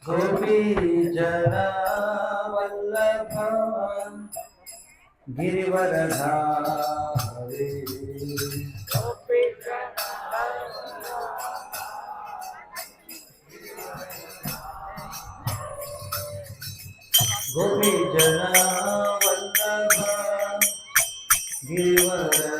गोपी जना वल्लभ गिरिवरधारी गोपी जना Vallabh Girivardhari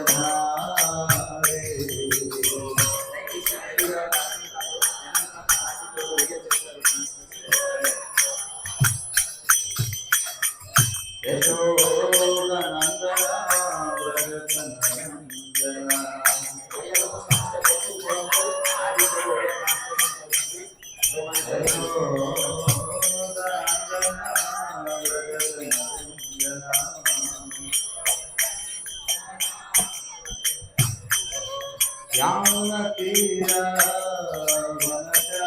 Yamuna Tira Vanachari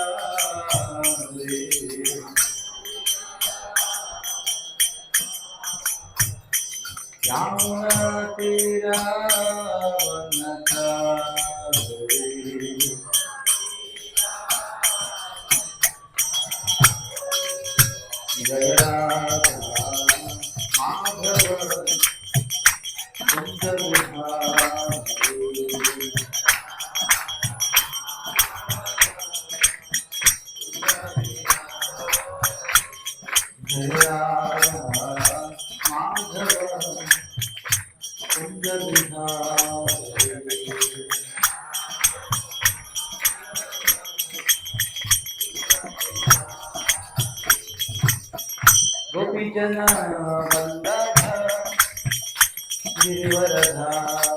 Yamuna Tira Vanachari Jaya Madhava Gopi Jana Vallabha Girivaradhari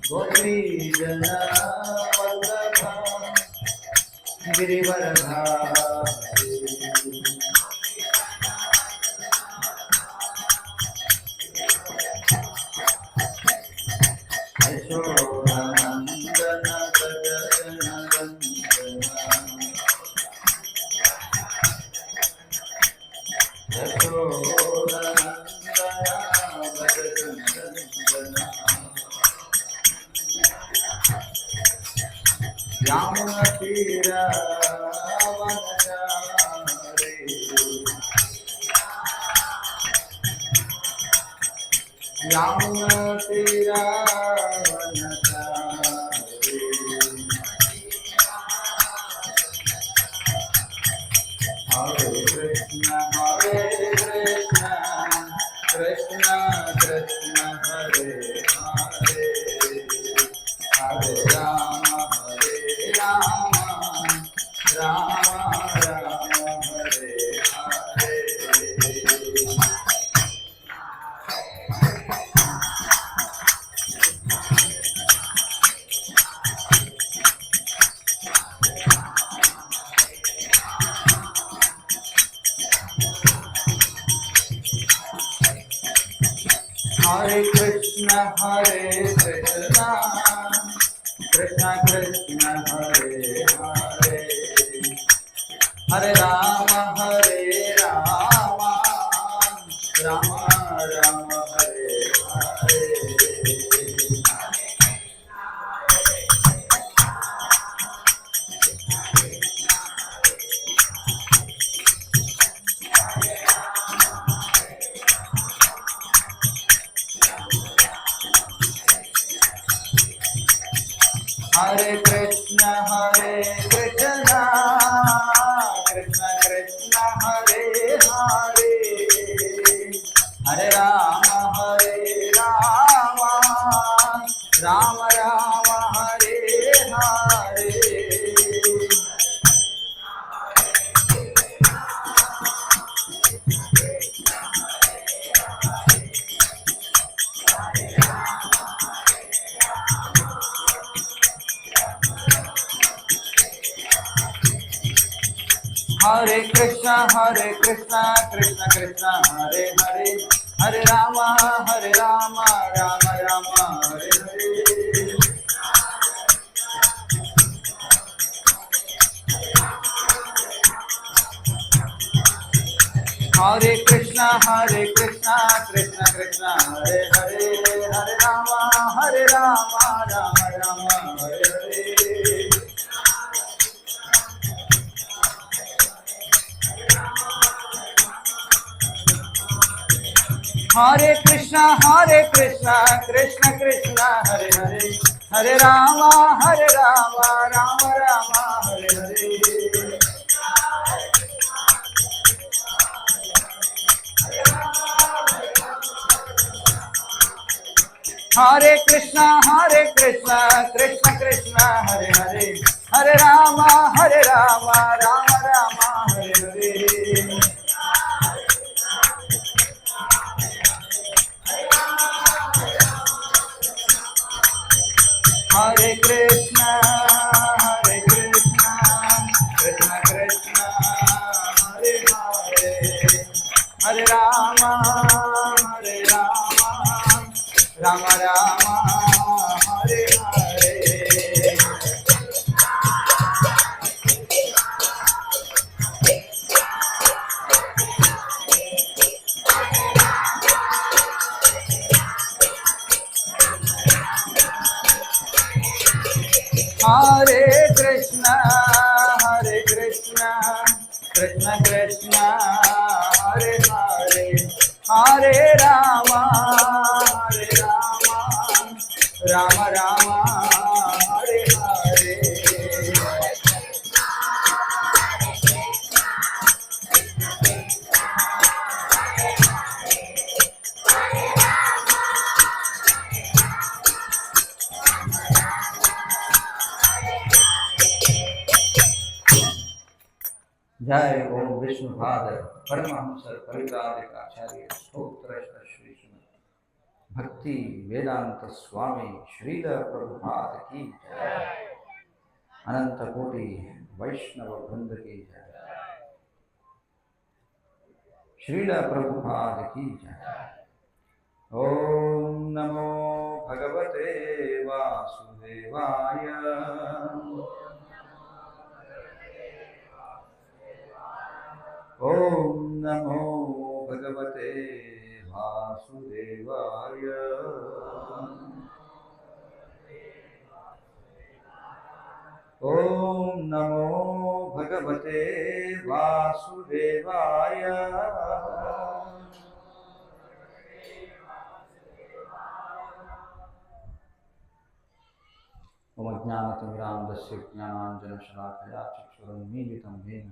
Gopi Jana Vallabha Girivaradhari Yashodanandana Gajanana Yashodanandana Gajanana Yamuna Tira Vanachari Yamuna Tira Vanachari Hare Krishna Krishna Krishna Hare Hare Hare Rama Rama Rama Hare Hare Hare Krishna Krishna Krishna Hare Hare Hare Rama Rama Rama Hare Hare Hare Krishna Krishna Krishna Hare Hare Hare Rama Rama Rama Hare Hare Hare Krishna Krishna Krishna Hare Hare Hare Rama Rama Rama Hare Hare Hare Krishna Krishna Krishna Hare Hare, Hare Rama Rama Rama Hare Hare. Hare Krishna Krishna Krishna Hare Hare, Hare Rama Rama Rama Hare Hare. Hare Krishna Krishna Krishna Hare Hare, Hare Rama Rama Rama Hare Hare. Hare Krishna Krishna Krishna Hare Hare, Hare Rama Rama Rama Hare Hare. Hare Krishna Krishna Krishna Hare Hare, Hare Rama Rama Rama Hare Hare. जय ओम विष्णुपाद परमहंस परिव्राजकाचार्य स्तोत्र श्री भक्ति वेदांत स्वामी श्रील प्रभुपाद की जय, अनंत कोटि वैष्णव वृंद की जय, श्रील प्रभुपाद की जय। ओम नमो भगवते वासुदेवाय, ओम नमो भगवते वासुदेवाय, ओम नमो भगवते वासुदेवाय। ओम ज्ञानतिमिरान्धस्य ज्ञानाञ्जनशलाकया चक्षुरुन्मीलितं येन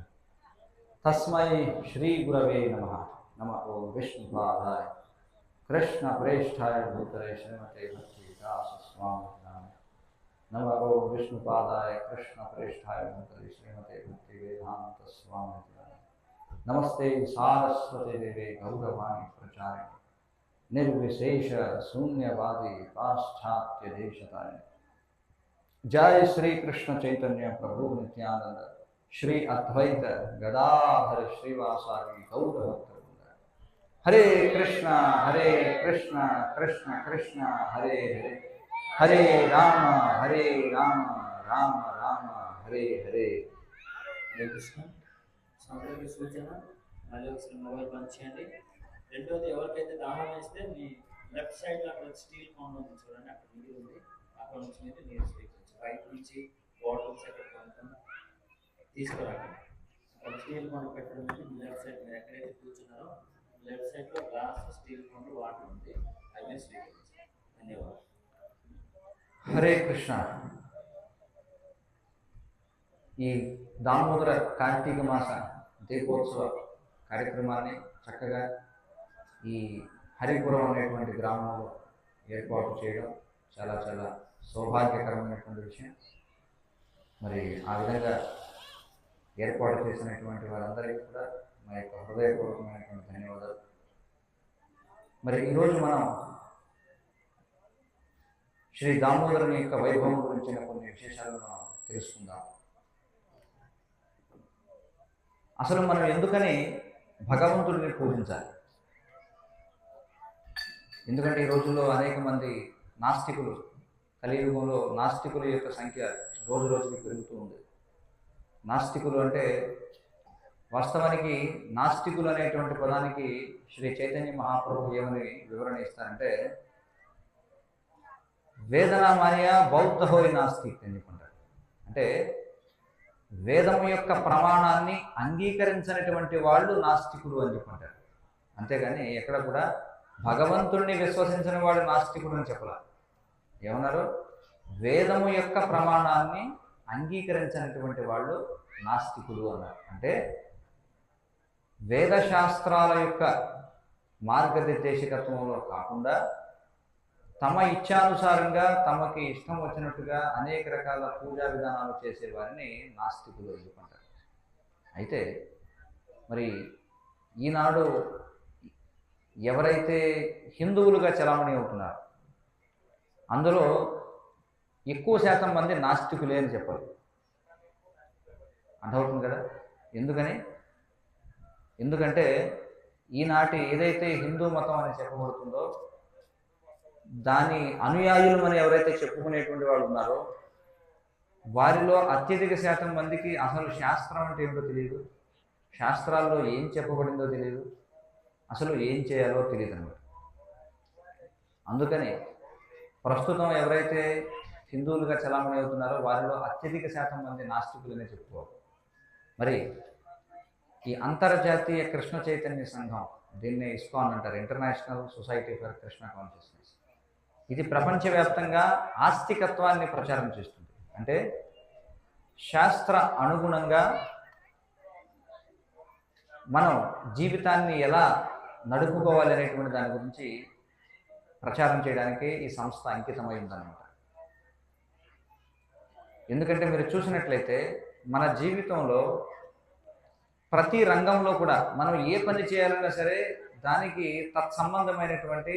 तस्मै श्री गुरवे नमः। नमः ओम विष्णुपादाय कृष्ण प्रेष्ठाय भूतले श्रीमते भक्तिदास स्वामी नाम। नमः ओम विष्णुपादाय कृष्ण प्रेष्ठाय भूतले श्रीमते भक्ति वेदांत स्वामी नाम। नमस्ते सारस्वते देवे गौरवाणी प्रचारिणे, निर्विशेष शून्यवादी पाश्चात्य देशतारिणे। जय श्री कृष्ण चैतन्य प्रभु नित्यानंद, श्री अद्वैत गदाधर श्रीवासादि गौर भक्तवृंद। हरे कृष्णा कृष्ण कृष्ण हरे हरे, हरे राम राम राम हरे हरे। హరే కృష్ణ. సందర్భ సూచన, మళ్ళీ ఒకసారి మొబైల్ బంద్ చేయండి. రెండోది, ఎవరికైతే దాహం వేస్తే మీ లెఫ్ట్ సైడ్లో అక్కడ స్టీల్ కౌంటర్ ఉంది చూడండి, అక్కడ నీరు ఉంది, అక్కడ నుంచి మీరు నీరు స్వీకరించు. బయట నుంచి బాటిల్స్ అక్కడ తీసుకురాకండి. అక్కడ స్టీల్ కౌంటర్ పెట్టడం ఉంది. మీ లెఫ్ట్ సైడ్ మీరు ఎక్కడైతే కూర్చున్నారో లెఫ్ట్ సైడ్లో గ్లాస్ స్టీల్ కౌంటర్ వాటర్ ఉంది, అది మీరు స్వీకరించండి. ధన్యవాదాలు. హరే కృష్ణ. ఈ దామోదర కార్తీక మాస దీపోత్సవ కార్యక్రమాన్ని చక్కగా ఈ హరిపురం అనేటువంటి గ్రామంలో ఏర్పాటు చేయడం చాలా చాలా సౌభాగ్యకరమైనటువంటి విషయం. మరి ఆ విధంగా ఏర్పాటు చేసినటువంటి వారందరికీ కూడా మా యొక్క హృదయపూర్వకమైనటువంటి ధన్యవాదాలు. మరి ఈరోజు మనం శ్రీ దామోదరుని యొక్క వైభవం గురించిన కొన్ని విశేషాలు మనం తెలుసుకుందాం. అసలు మనం ఎందుకని భగవంతుడిని పూజించాలి? ఎందుకంటే ఈ రోజుల్లో అనేక మంది నాస్తికులు, కలియుగంలో నాస్తికుల యొక్క సంఖ్య రోజు రోజుకి పెరుగుతూ ఉంది. నాస్తికులు అంటే వాస్తవానికి నాస్తికులు అనేటువంటి పదానికి శ్రీ చైతన్య మహాప్రభు ఏమని వివరణ ఇస్తారంటే, వేదనామాయ బౌద్ధ హోయ్ నాస్తిక్ అని చెప్పుకుంటారు. అంటే వేదము యొక్క ప్రమాణాన్ని అంగీకరించినటువంటి వాళ్ళు నాస్తికుడు అని చెప్పుకుంటారు. అంతేగాని ఎక్కడ కూడా భగవంతుడిని విశ్వసించిన వాడు నాస్తికుడు అని చెప్పాల. ఏమన్నారు? వేదము యొక్క ప్రమాణాన్ని అంగీకరించినటువంటి వాళ్ళు నాస్తికుడు అన్నారు. అంటే వేదశాస్త్రాల యొక్క మార్గనిర్దేశకత్వంలో కాకుండా తమ ఇచ్ఛానుసారంగా తమకి ఇష్టం వచ్చినట్టుగా అనేక రకాల పూజా విధానాలు చేసే వారిని నాస్తికులు ఎందుకుంటారు. అయితే మరి ఈనాడు ఎవరైతే హిందువులుగా చలామణి అవుతున్నారో అందులో ఎక్కువ శాతం మంది నాస్తికులే అని చెప్పాలి. అర్థమవుతుంది కదా? ఎందుకంటే ఈనాటి ఏదైతే హిందూ మతం అని చెప్పబడుతుందో దాని అనుయాయులు అని ఎవరైతే చెప్పుకునేటువంటి వాళ్ళు ఉన్నారో వారిలో అత్యధిక శాతం మందికి అసలు శాస్త్రం అంటే ఏమిటో తెలియదు, శాస్త్రాల్లో ఏం చెప్పబడిందో తెలియదు, అసలు ఏం చేయాలో తెలియదు అన్నమాట. అందుకని ప్రస్తుతం ఎవరైతే హిందువులుగా చలామణి అవుతున్నారో వారిలో అత్యధిక శాతం మంది నాస్తికులనే చెప్పుకోవాలి. మరి ఈ అంతర్జాతీయ కృష్ణ చైతన్య సంఘం, దీన్ని ఇస్కాన్ అంటారు, international society for Krishna consciousness, ఇది ప్రపంచవ్యాప్తంగా ఆస్తికత్వాన్ని ప్రచారం చేస్తుంది. అంటే శాస్త్ర అనుగుణంగా మనం జీవితాన్ని ఎలా నడుపుకోవాలి అనేటువంటి దాని గురించి ప్రచారం చేయడానికి ఈ సంస్థ అంకితమై ఉందన్నమాట. ఎందుకంటే మీరు చూసినట్లయితే మన జీవితంలో ప్రతి రంగంలో కూడా మనం ఏ పని చేయాలన్నా సరే దానికి తత్సంబంధమైనటువంటి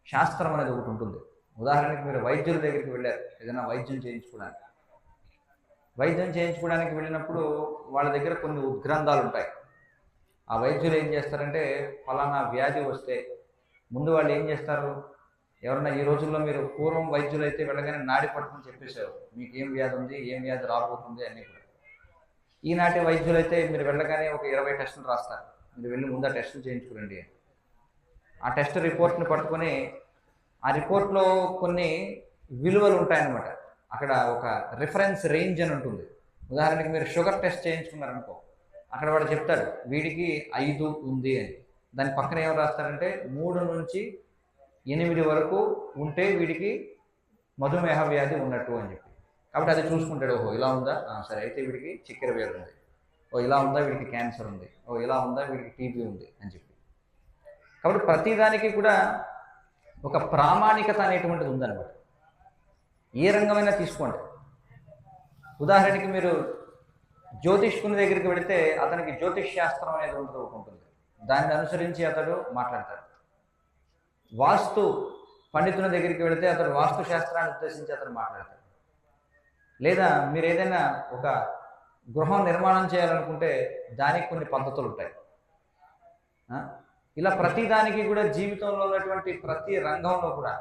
శాస్త్రం అనేది ఒకటి ఉంటుంది. ఉదాహరణకి మీరు వైద్యుల దగ్గరికి వెళ్ళారు, ఏదైనా వైద్యం చేయించుకోవడానికి వెళ్ళినప్పుడు వాళ్ళ దగ్గర కొన్ని ఉద్గ్రంథాలు ఉంటాయి. ఆ వైద్యులు ఏం చేస్తారంటే ఫలానా వ్యాధి వస్తే ముందు వాళ్ళు ఏం చేస్తారు, ఎవరన్నా ఈ రోజుల్లో మీరు పూర్వం వైద్యులు అయితే వెళ్ళగానే నాడి పట్టుకుని చెప్పేశారు మీకు ఏం వ్యాధి ఉంది, ఏం వ్యాధి రాబోతుంది అన్నీ కూడా. ఈనాటి వైద్యులు అయితే మీరు వెళ్ళగానే ఒక 20 టెస్టులు రాస్తారు, మీరు వెళ్ళి ముందు ఆ టెస్టులు చేయించుకోండి. ఆ టెస్ట్ రిపోర్ట్ని పట్టుకొని ఆ రిపోర్ట్లో కొన్ని విలువలు ఉంటాయన్నమాట. అక్కడ ఒక రిఫరెన్స్ రేంజ్ అని ఉంటుంది. ఉదాహరణకి మీరు షుగర్ టెస్ట్ చేయించుకున్నారనుకో, అక్కడ వాడు చెప్తాడు వీడికి 5 ఉంది అని. దాని పక్కన ఏం రాస్తారంటే 3 నుంచి 8 వరకు ఉంటే వీడికి మధుమేహ వ్యాధి ఉన్నట్టు అని చెప్పి. కాబట్టి అది చూసుకుంటాడు, ఓహో ఇలా ఉందా, సరే అయితే వీడికి చక్కెర వ్యాధి ఉంది, ఓ ఇలా ఉందా వీడికి క్యాన్సర్ ఉంది, ఓ ఇలా ఉందా వీడికి టీబీ ఉంది అని చెప్పి. కాబట్టి ప్రతిదానికి కూడా ఒక ప్రామాణికత అనేటువంటిది ఉందన్నమాట. ఏ రంగమైనా తీసుకోండి. ఉదాహరణకి మీరు జ్యోతిష్కుని దగ్గరికి వెళితే అతనికి జ్యోతిష్ శాస్త్రం అనేది ఉంటుంది, దాన్ని అనుసరించి అతడు మాట్లాడతాడు. వాస్తు పండితుని దగ్గరికి వెళితే అతడు వాస్తు శాస్త్రాన్ని ఉద్దేశించి అతడు మాట్లాడతాడు. లేదా మీరు ఏదైనా ఒక గృహం నిర్మాణం చేయాలనుకుంటే దానికి కొన్ని పద్ధతులు ఉంటాయి. ఇలా ప్రతి దానికి కూడా జీవితంలో ఉన్నటువంటి ప్రతి రంగంలో కూడా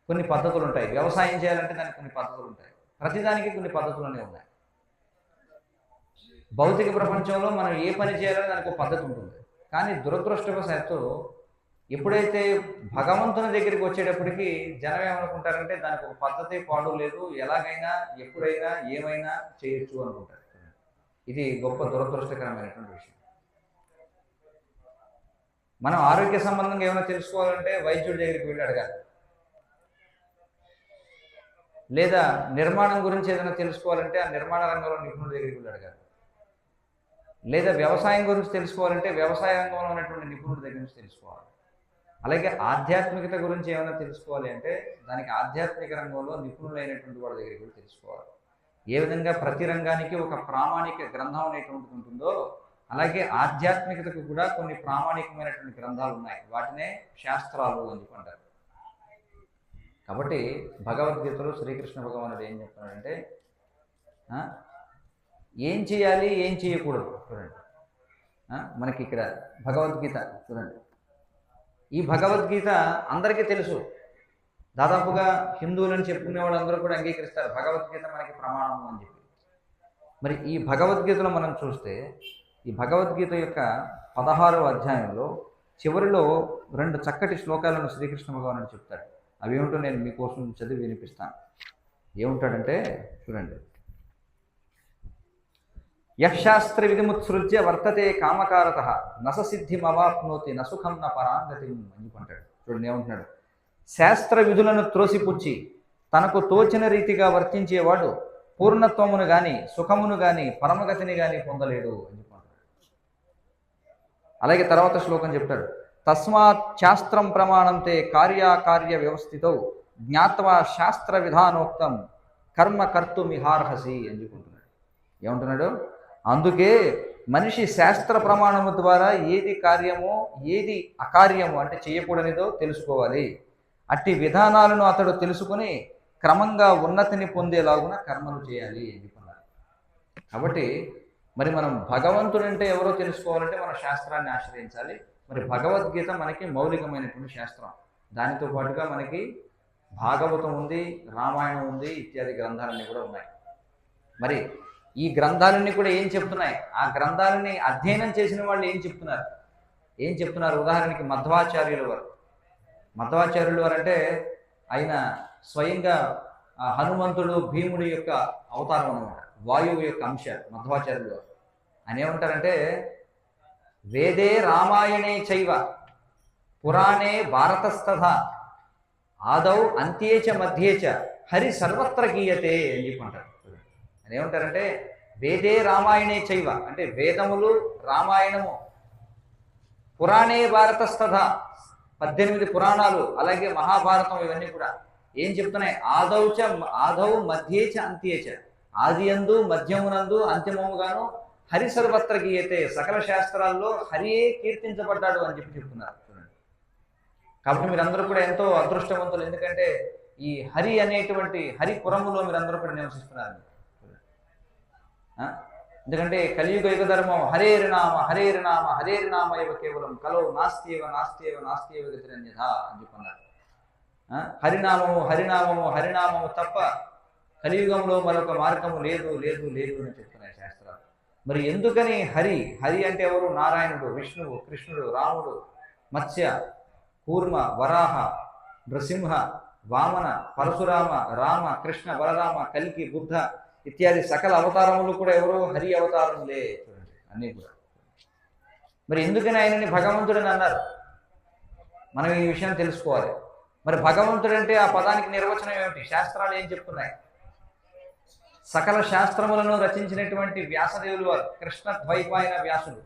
కొన్ని పద్ధతులు ఉంటాయి. వ్యవసాయం చేయాలంటే దానికి కొన్ని పద్ధతులు ఉంటాయి. ప్రతిదానికి కొన్ని పద్ధతులు అనేవి ఉన్నాయి. భౌతిక ప్రపంచంలో మనం ఏ పని చేయాలో దానికి ఒక పద్ధతి ఉంటుంది. కానీ దురదృష్టవశాత్తు ఎప్పుడైతే భగవంతుని దగ్గరికి వచ్చేటప్పటికి జనం ఏమనుకుంటారంటే దానికి ఒక పద్ధతి పాడు లేదు, ఎలాగైనా ఎప్పుడైనా ఏమైనా చేయొచ్చు అనుకుంటారు. ఇది గొప్ప దురదృష్టకరమైనటువంటి విషయం. మనం ఆరోగ్య సంబంధంగా ఏమైనా తెలుసుకోవాలంటే వైద్యుడి దగ్గరికి వెళ్ళి అడగాలి. లేదా నిర్మాణం గురించి ఏదైనా తెలుసుకోవాలంటే ఆ నిర్మాణ రంగంలో నిపుణుల దగ్గరికి వెళ్ళి అడగాలి. లేదా వ్యవసాయం గురించి తెలుసుకోవాలంటే వ్యవసాయ రంగంలో ఉన్నటువంటి నిపుణుల దగ్గర నుంచి తెలుసుకోవాలి. అలాగే ఆధ్యాత్మికత గురించి ఏమైనా తెలుసుకోవాలి అంటే దానికి ఆధ్యాత్మిక రంగంలో నిపుణులైనటువంటి వాళ్ళ దగ్గరికి వెళ్ళి తెలుసుకోవాలి. ఏ విధంగా ప్రతి రంగానికి ఒక ప్రామాణిక గ్రంథం అనేటువంటిది ఉంటుందో అలాగే ఆధ్యాత్మికతకు కూడా కొన్ని ప్రామాణికమైనటువంటి గ్రంథాలు ఉన్నాయి. వాటినే శాస్త్రాలు అని చెప్పంటారు. కాబట్టి భగవద్గీతలో శ్రీకృష్ణ భగవానుడు ఏం చెప్తున్నాడంటే ఏం చేయాలి ఏం చేయకూడదు చూడండి. మనకి ఇక్కడ భగవద్గీత చూడండి. ఈ భగవద్గీత అందరికీ తెలుసు. దాదాపుగా హిందువులని చెప్పుకునే వాళ్ళందరూ కూడా అంగీకరిస్తారు భగవద్గీత మనకి ప్రమాణము అని చెప్పి. మరి ఈ భగవద్గీతలో మనం చూస్తే ఈ భగవద్గీత యొక్క 16వ అధ్యాయంలో చివరిలో 2 చక్కటి శ్లోకాలను శ్రీకృష్ణ భగవానుడు చెప్తాడు. అవి ఏమిటో నేను మీకోసం చదివి వినిపిస్తాను. ఏముంటాడంటే చూడండి. యశాస్త్ర విధిముత్సృజ్య వర్తతే కామకారత నస సిద్ధిమవాప్నోతి నసుఖం న పరాంగతి అనుకుంటాడు. చూడండి ఏమంటున్నాడు. శాస్త్ర విధులను త్రోసిపుచ్చి తనకు తోచిన రీతిగా వర్తించేవాడు పూర్ణత్వమును గాని సుఖమును గాని పరమగతిని గాని పొందలేడు అని చెప్పుకుంటాడు. అలాగే తర్వాత శ్లోకం చెప్తాడు. తస్మాత్ శాస్త్రం ప్రమాణంతే కార్యాకార్య వ్యవస్థితో జ్ఞాత్వా శాస్త్ర విధానోక్తం కర్మ కర్తుమిహార్హసి అని చెప్పుకుంటున్నాడు. ఏమంటున్నాడు. అందుకే మనిషి శాస్త్ర ప్రమాణము ద్వారా ఏది కార్యమో ఏది అకార్యమో అంటే చేయకూడనిదో తెలుసుకోవాలి. అట్టి విధానాలను అతడు తెలుసుకుని క్రమంగా ఉన్నతిని పొందేలాగున కర్మలు చేయాలి అని చెప్పన్నారు. కాబట్టి మరి మనం భగవంతుడంటే ఎవరో తెలుసుకోవాలంటే మన శాస్త్రాన్ని ఆశ్రయించాలి. మరి భగవద్గీత మనకి మౌలికమైనటువంటి శాస్త్రం. దానితో పాటుగా మనకి భాగవతం ఉంది, రామాయణం ఉంది, ఇత్యాది గ్రంథాలన్నీ కూడా ఉన్నాయి. మరి ఈ గ్రంథాలన్నీ కూడా ఏం చెప్తున్నాయి? ఆ గ్రంథాలని అధ్యయనం చేసిన వాళ్ళు ఏం చెప్తున్నారు? ఉదాహరణకి మధ్వాచార్యుల వారు. మధ్వాచార్యుల వారు అంటే ఆయన స్వయంగా హనుమంతుడు భీముడి యొక్క అవతారం అన్నమాట, వాయువు యొక్క అంశ మధ్వాచార్యుల వారు. ఆయన ఏమంటారంటే వేదే రామాయణే చైవ పురాణే భారతస్తథా ఆదౌ అంత్యేచ మధ్యేచ హరి సర్వత్ర గీయతే అని చెప్పంటారు. అని ఏమంటారంటే వేదే రామాయణే చైవ అంటే వేదములు రామాయణము, పురాణే భారతస్తథ 18 పురాణాలు, అలాగే మహాభారతం, ఇవన్నీ కూడా ఏం చెప్తున్నాయి? ఆదౌ మధ్యేచ అంత్యేచ ఆది అందు మధ్యమునందు అంతిమముగాను హరి సర్వత్ర గీయతే సకల శాస్త్రాల్లో హరియే కీర్తించబడ్డాడు అని చెప్తున్నారు. కాబట్టి మీరందరూ కూడా ఎంతో అదృష్టవంతులు. ఎందుకంటే ఈ హరి అనేటువంటి హరిపురములో మీరందరూ కూడా నివసిస్తున్నారు. ఎందుకంటే కలియుగ యుగ ధర్మం హరేరినామ హరేరినామ హరేరినామ ఇవ కేవలం కలో నాస్తివ నాస్తివ నాస్తివ గతిరన్యథ అని చెప్పన్నారు. హరినామము హరినామము హరినామము తప్ప కలియుగంలో మరొక మార్గము లేదు లేదు లేదు అని చెప్తున్నాయి శాస్త్రాలు. మరి ఎందుకని హరి? హరి అంటే ఎవరు? నారాయణుడు, విష్ణువు, కృష్ణుడు, రాముడు, మత్స్య, కూర్మ, వరాహ, నృసింహ, వామన, పరశురామ, రామ, కృష్ణ, బలరామ, కల్కి, బుద్ధ ఇత్యాది సకల అవతారములు కూడా ఎవరు? హరి అవతారములే. చూడండి అన్నీ కూడా. మరి ఎందుకని ఆయనని భగవంతుడని అన్నారు? మనం ఈ విషయం తెలుసుకోవాలి. మరి భగవంతుడంటే ఆ పదానికి నిర్వచనం ఏమిటి? శాస్త్రాలు ఏం చెప్తున్నాయి? సకల శాస్త్రములను రచించినటువంటి వ్యాసదేవులు వారు, కృష్ణ ద్వైపాయన వ్యాసుడు,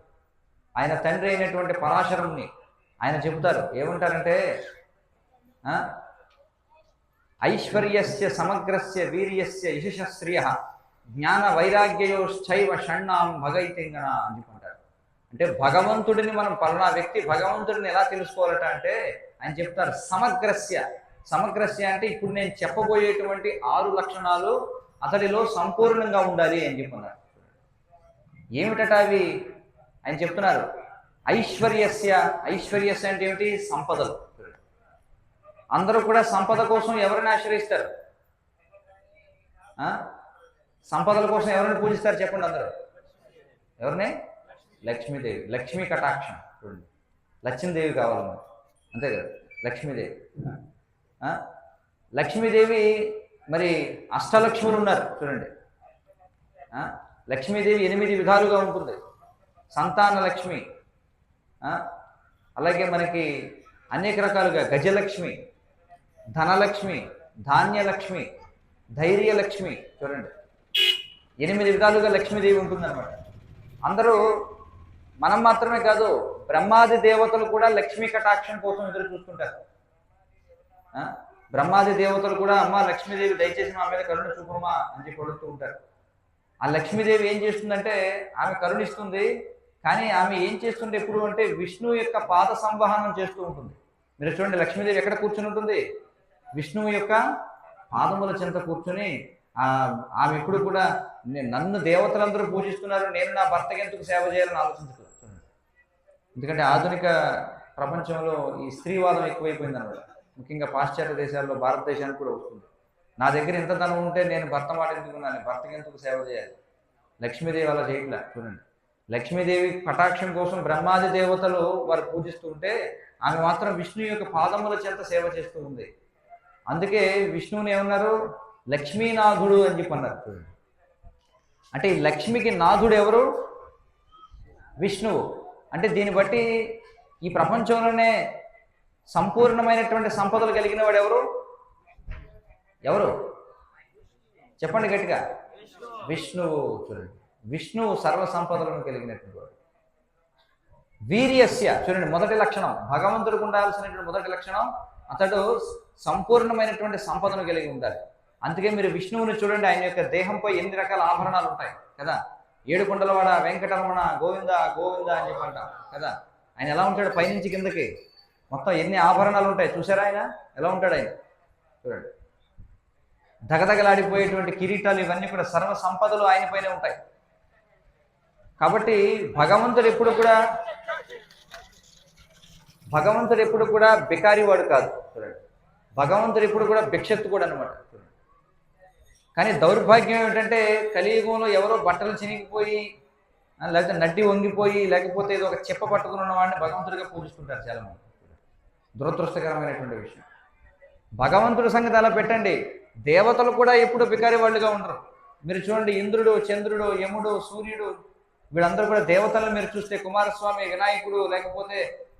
ఆయన తండ్రి అయినటువంటి పరాశరుణ్ణి ఆయన చెబుతారు. ఏమంటారంటే ఐశ్వర్యస్య సమగ్రస్య వీర్యస్య యశశ్రియ జ్ఞాన వైరాగ్యయోశ్చైవ షణ్ణాం భగైతింగణ అని చెప్పుకుంటారు. అంటే భగవంతుడిని మనం పలానా వ్యక్తి భగవంతుడిని ఎలా తెలుసుకోవాలట అంటే ఆయన చెప్తారు సమగ్రస్య. సమగ్రస్య అంటే ఇప్పుడు నేను చెప్పబోయేటువంటి 6 లక్షణాలు అతడిలో సంపూర్ణంగా ఉండాలి అని చెప్పున్నారు. ఏమిటట అవి? ఆయన చెప్తున్నారు ఐశ్వర్యస్య. ఐశ్వర్యస్య అంటే ఏమిటి? సంపదలు. అందరూ కూడా సంపద కోసం ఎవరిని ఆశ్రయిస్తారు? సంపదల కోసం ఎవరిని పూజిస్తారు చెప్పండి అందరూ? ఎవరిని? లక్ష్మీదేవి. లక్ష్మీ కటాక్షం. చూడండి, లక్ష్మీదేవి కావాలి మనకు, అంతే కదా? లక్ష్మీదేవి. లక్ష్మీదేవి మరి అష్టలక్ష్ములు ఉన్నారు చూడండి. లక్ష్మీదేవి 8 విధాలుగా ఉంటుంది. సంతాన లక్ష్మి, అలాగే మనకి అనేక రకాలుగా గజలక్ష్మి, ధనలక్ష్మి, ధాన్యలక్ష్మి, ధైర్యలక్ష్మి. చూడండి 8 విధాలుగా లక్ష్మీదేవి ఉంటుందన్నమాట. అందరూ మనం మాత్రమే కాదు, బ్రహ్మాది దేవతలు కూడా లక్ష్మీ కటాక్షం కోసం ఎదురు చూస్తుంటారు. బ్రహ్మాది దేవతలు కూడా అమ్మ లక్ష్మీదేవి దయచేసి మా మీద కరుణ చూపమా అని చెప్పి అడుగుతూ ఉంటారు. ఆ లక్ష్మీదేవి ఏం చేస్తుందంటే ఆమె కరుణిస్తుంది, కానీ ఆమె ఏం చేస్తుంటే ఎప్పుడు అంటే విష్ణువు యొక్క పాద సంవహనం చేస్తూ ఉంటుంది. మీరు చూడండి లక్ష్మీదేవి ఎక్కడ కూర్చుని ఉంటుంది? విష్ణువు యొక్క పాదముల చెంత కూర్చొని ఆమె ఎప్పుడు కూడా నన్ను దేవతలందరూ పూజిస్తున్నారు, నేను నా భర్తకి ఎందుకు సేవ చేయాలని ఆలోచించుకోవచ్చు. ఎందుకంటే ఆధునిక ప్రపంచంలో ఈ స్త్రీవాదం ఎక్కువైపోయింది అన్నమాట. ముఖ్యంగా పాశ్చాత్య దేశాల్లో, భారతదేశానికి కూడా వస్తుంది. నా దగ్గర ఎంత ధనం ఉంటే నేను భర్త మాట ఎందుకున్నాను, భర్తకి ఎందుకు సేవ చేయాలి? లక్ష్మీదేవి అలా చేయట్లే. చూడండి లక్ష్మీదేవి కటాక్షం కోసం బ్రహ్మాది దేవతలు వారు పూజిస్తూ ఉంటే ఆమె మాత్రం విష్ణు యొక్క పాదముల చెంత సేవ చేస్తూ ఉంది. అందుకే విష్ణువుని ఏమన్నారు? లక్ష్మీనాథుడు అని చెప్పి అన్నారు. అంటే ఈ లక్ష్మికి నాథుడు ఎవరు? విష్ణువు. అంటే దీన్ని బట్టి ఈ ప్రపంచంలోనే సంపూర్ణమైనటువంటి సంపదలు కలిగిన వాడు ఎవరు? ఎవరు చెప్పండి గట్టిగా? విష్ణువు. చూడండి, విష్ణువు సర్వ సంపదలను కలిగినటువంటి వాడు. వీర్యస్య, చూడండి, మొదటి లక్షణం, భగవంతుడికి ఉండాల్సినటువంటి మొదటి లక్షణం, అతడు సంపూర్ణమైనటువంటి సంపదను కలిగి ఉండాలి. అందుకే మీరు విష్ణువుని చూడండి, ఆయన యొక్క దేహంపై ఎన్ని రకాల ఆభరణాలు ఉంటాయి కదా. ఏడుకొండలవాడ వెంకటరమణ గోవింద గోవింద అని చెప్పంటాం కదా. ఆయన ఎలా ఉంటాడు? పైనుంచి కిందకి మొత్తం ఎన్ని ఆభరణాలు ఉంటాయి చూసారా? ఆయన ఎలా ఉంటాడు? ఆయన చూడండి, దగదగలాడిపోయేటువంటి కిరీటాలు, ఇవన్నీ కూడా సర్వ సంపదలు ఆయన పైనే ఉంటాయి. కాబట్టి భగవంతుడు ఎప్పుడు కూడా బికారి వాడు కాదు. చూడండి, భగవంతుడు ఎప్పుడు కూడా భిక్షత్తు కూడా అనమాట. కానీ దౌర్భాగ్యం ఏమిటంటే కలియుగంలో ఎవరో బట్టలు చినిగిపోయి, లేకపోతే నడ్డి వంగిపోయి, లేకపోతే ఏదో ఒక చెప్ప పట్టుకుని ఉన్న వాడిని భగవంతుడిగా పూజిస్తుంటారు చాలామంది. దురదృష్టకరమైనటువంటి విషయం. భగవంతుడి సంగతి అలా పెట్టండి, దేవతలు కూడా ఎప్పుడు బికారి వాళ్ళుగా ఉండరు. మీరు చూడండి, ఇంద్రుడు, చంద్రుడు, యముడు, సూర్యుడు, వీళ్ళందరూ కూడా దేవతలను మీరు చూస్తే, కుమారస్వామి, వినాయకుడు, లేకపోతే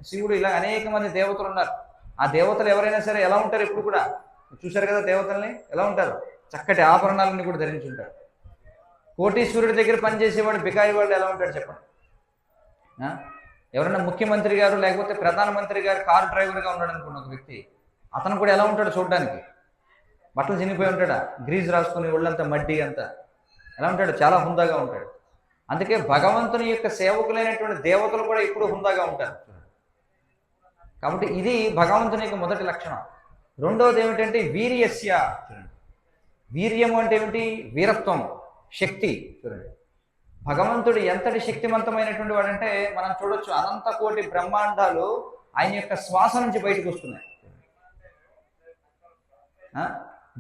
శివుడు, ఇలా అనేక మంది దేవతలు ఉన్నారు. ఆ దేవతలు ఎవరైనా సరే ఎలా ఉంటారు? ఎప్పుడు కూడా చూశారు కదా దేవతల్ని ఎలా ఉంటారు? చక్కటి ఆభరణాలన్నీ కూడా ధరించి ఉంటారు. కోటీశ్వరుడి దగ్గర పనిచేసేవాడు బికారి వాళ్ళు ఎలా ఉంటాడు చెప్పండి? ఎవరైనా ముఖ్యమంత్రి గారు లేకపోతే ప్రధానమంత్రి గారు కారు డ్రైవర్గా ఉన్నాడు అనుకున్న ఒక వ్యక్తి, అతను కూడా ఎలా ఉంటాడు చూడడానికి? బట్టలు చినిగిపోయి ఉంటాడా? గ్రీజ్ రాసుకుని ఒళ్ళంతా మడ్డి అంతా ఎలా ఉంటాడు? చాలా హుందాగా ఉంటాడు. అందుకే భగవంతుని యొక్క సేవకులైనటువంటి దేవతలు కూడా ఇప్పుడు హుందాగా ఉంటారు. కాబట్టి ఇది భగవంతుని యొక్క మొదటి లక్షణం. రెండవది ఏమిటంటే వీర్యస్య. వీర్యము అంటే ఏమిటి? వీరత్వం, శక్తి. చూడండి, భగవంతుడు ఎంతటి శక్తివంతమైనటువంటి వాడంటే మనం చూడొచ్చు, అనంత కోటి బ్రహ్మాండాలు ఆయన యొక్క శ్వాస నుంచి బయటకు వస్తున్నాయి.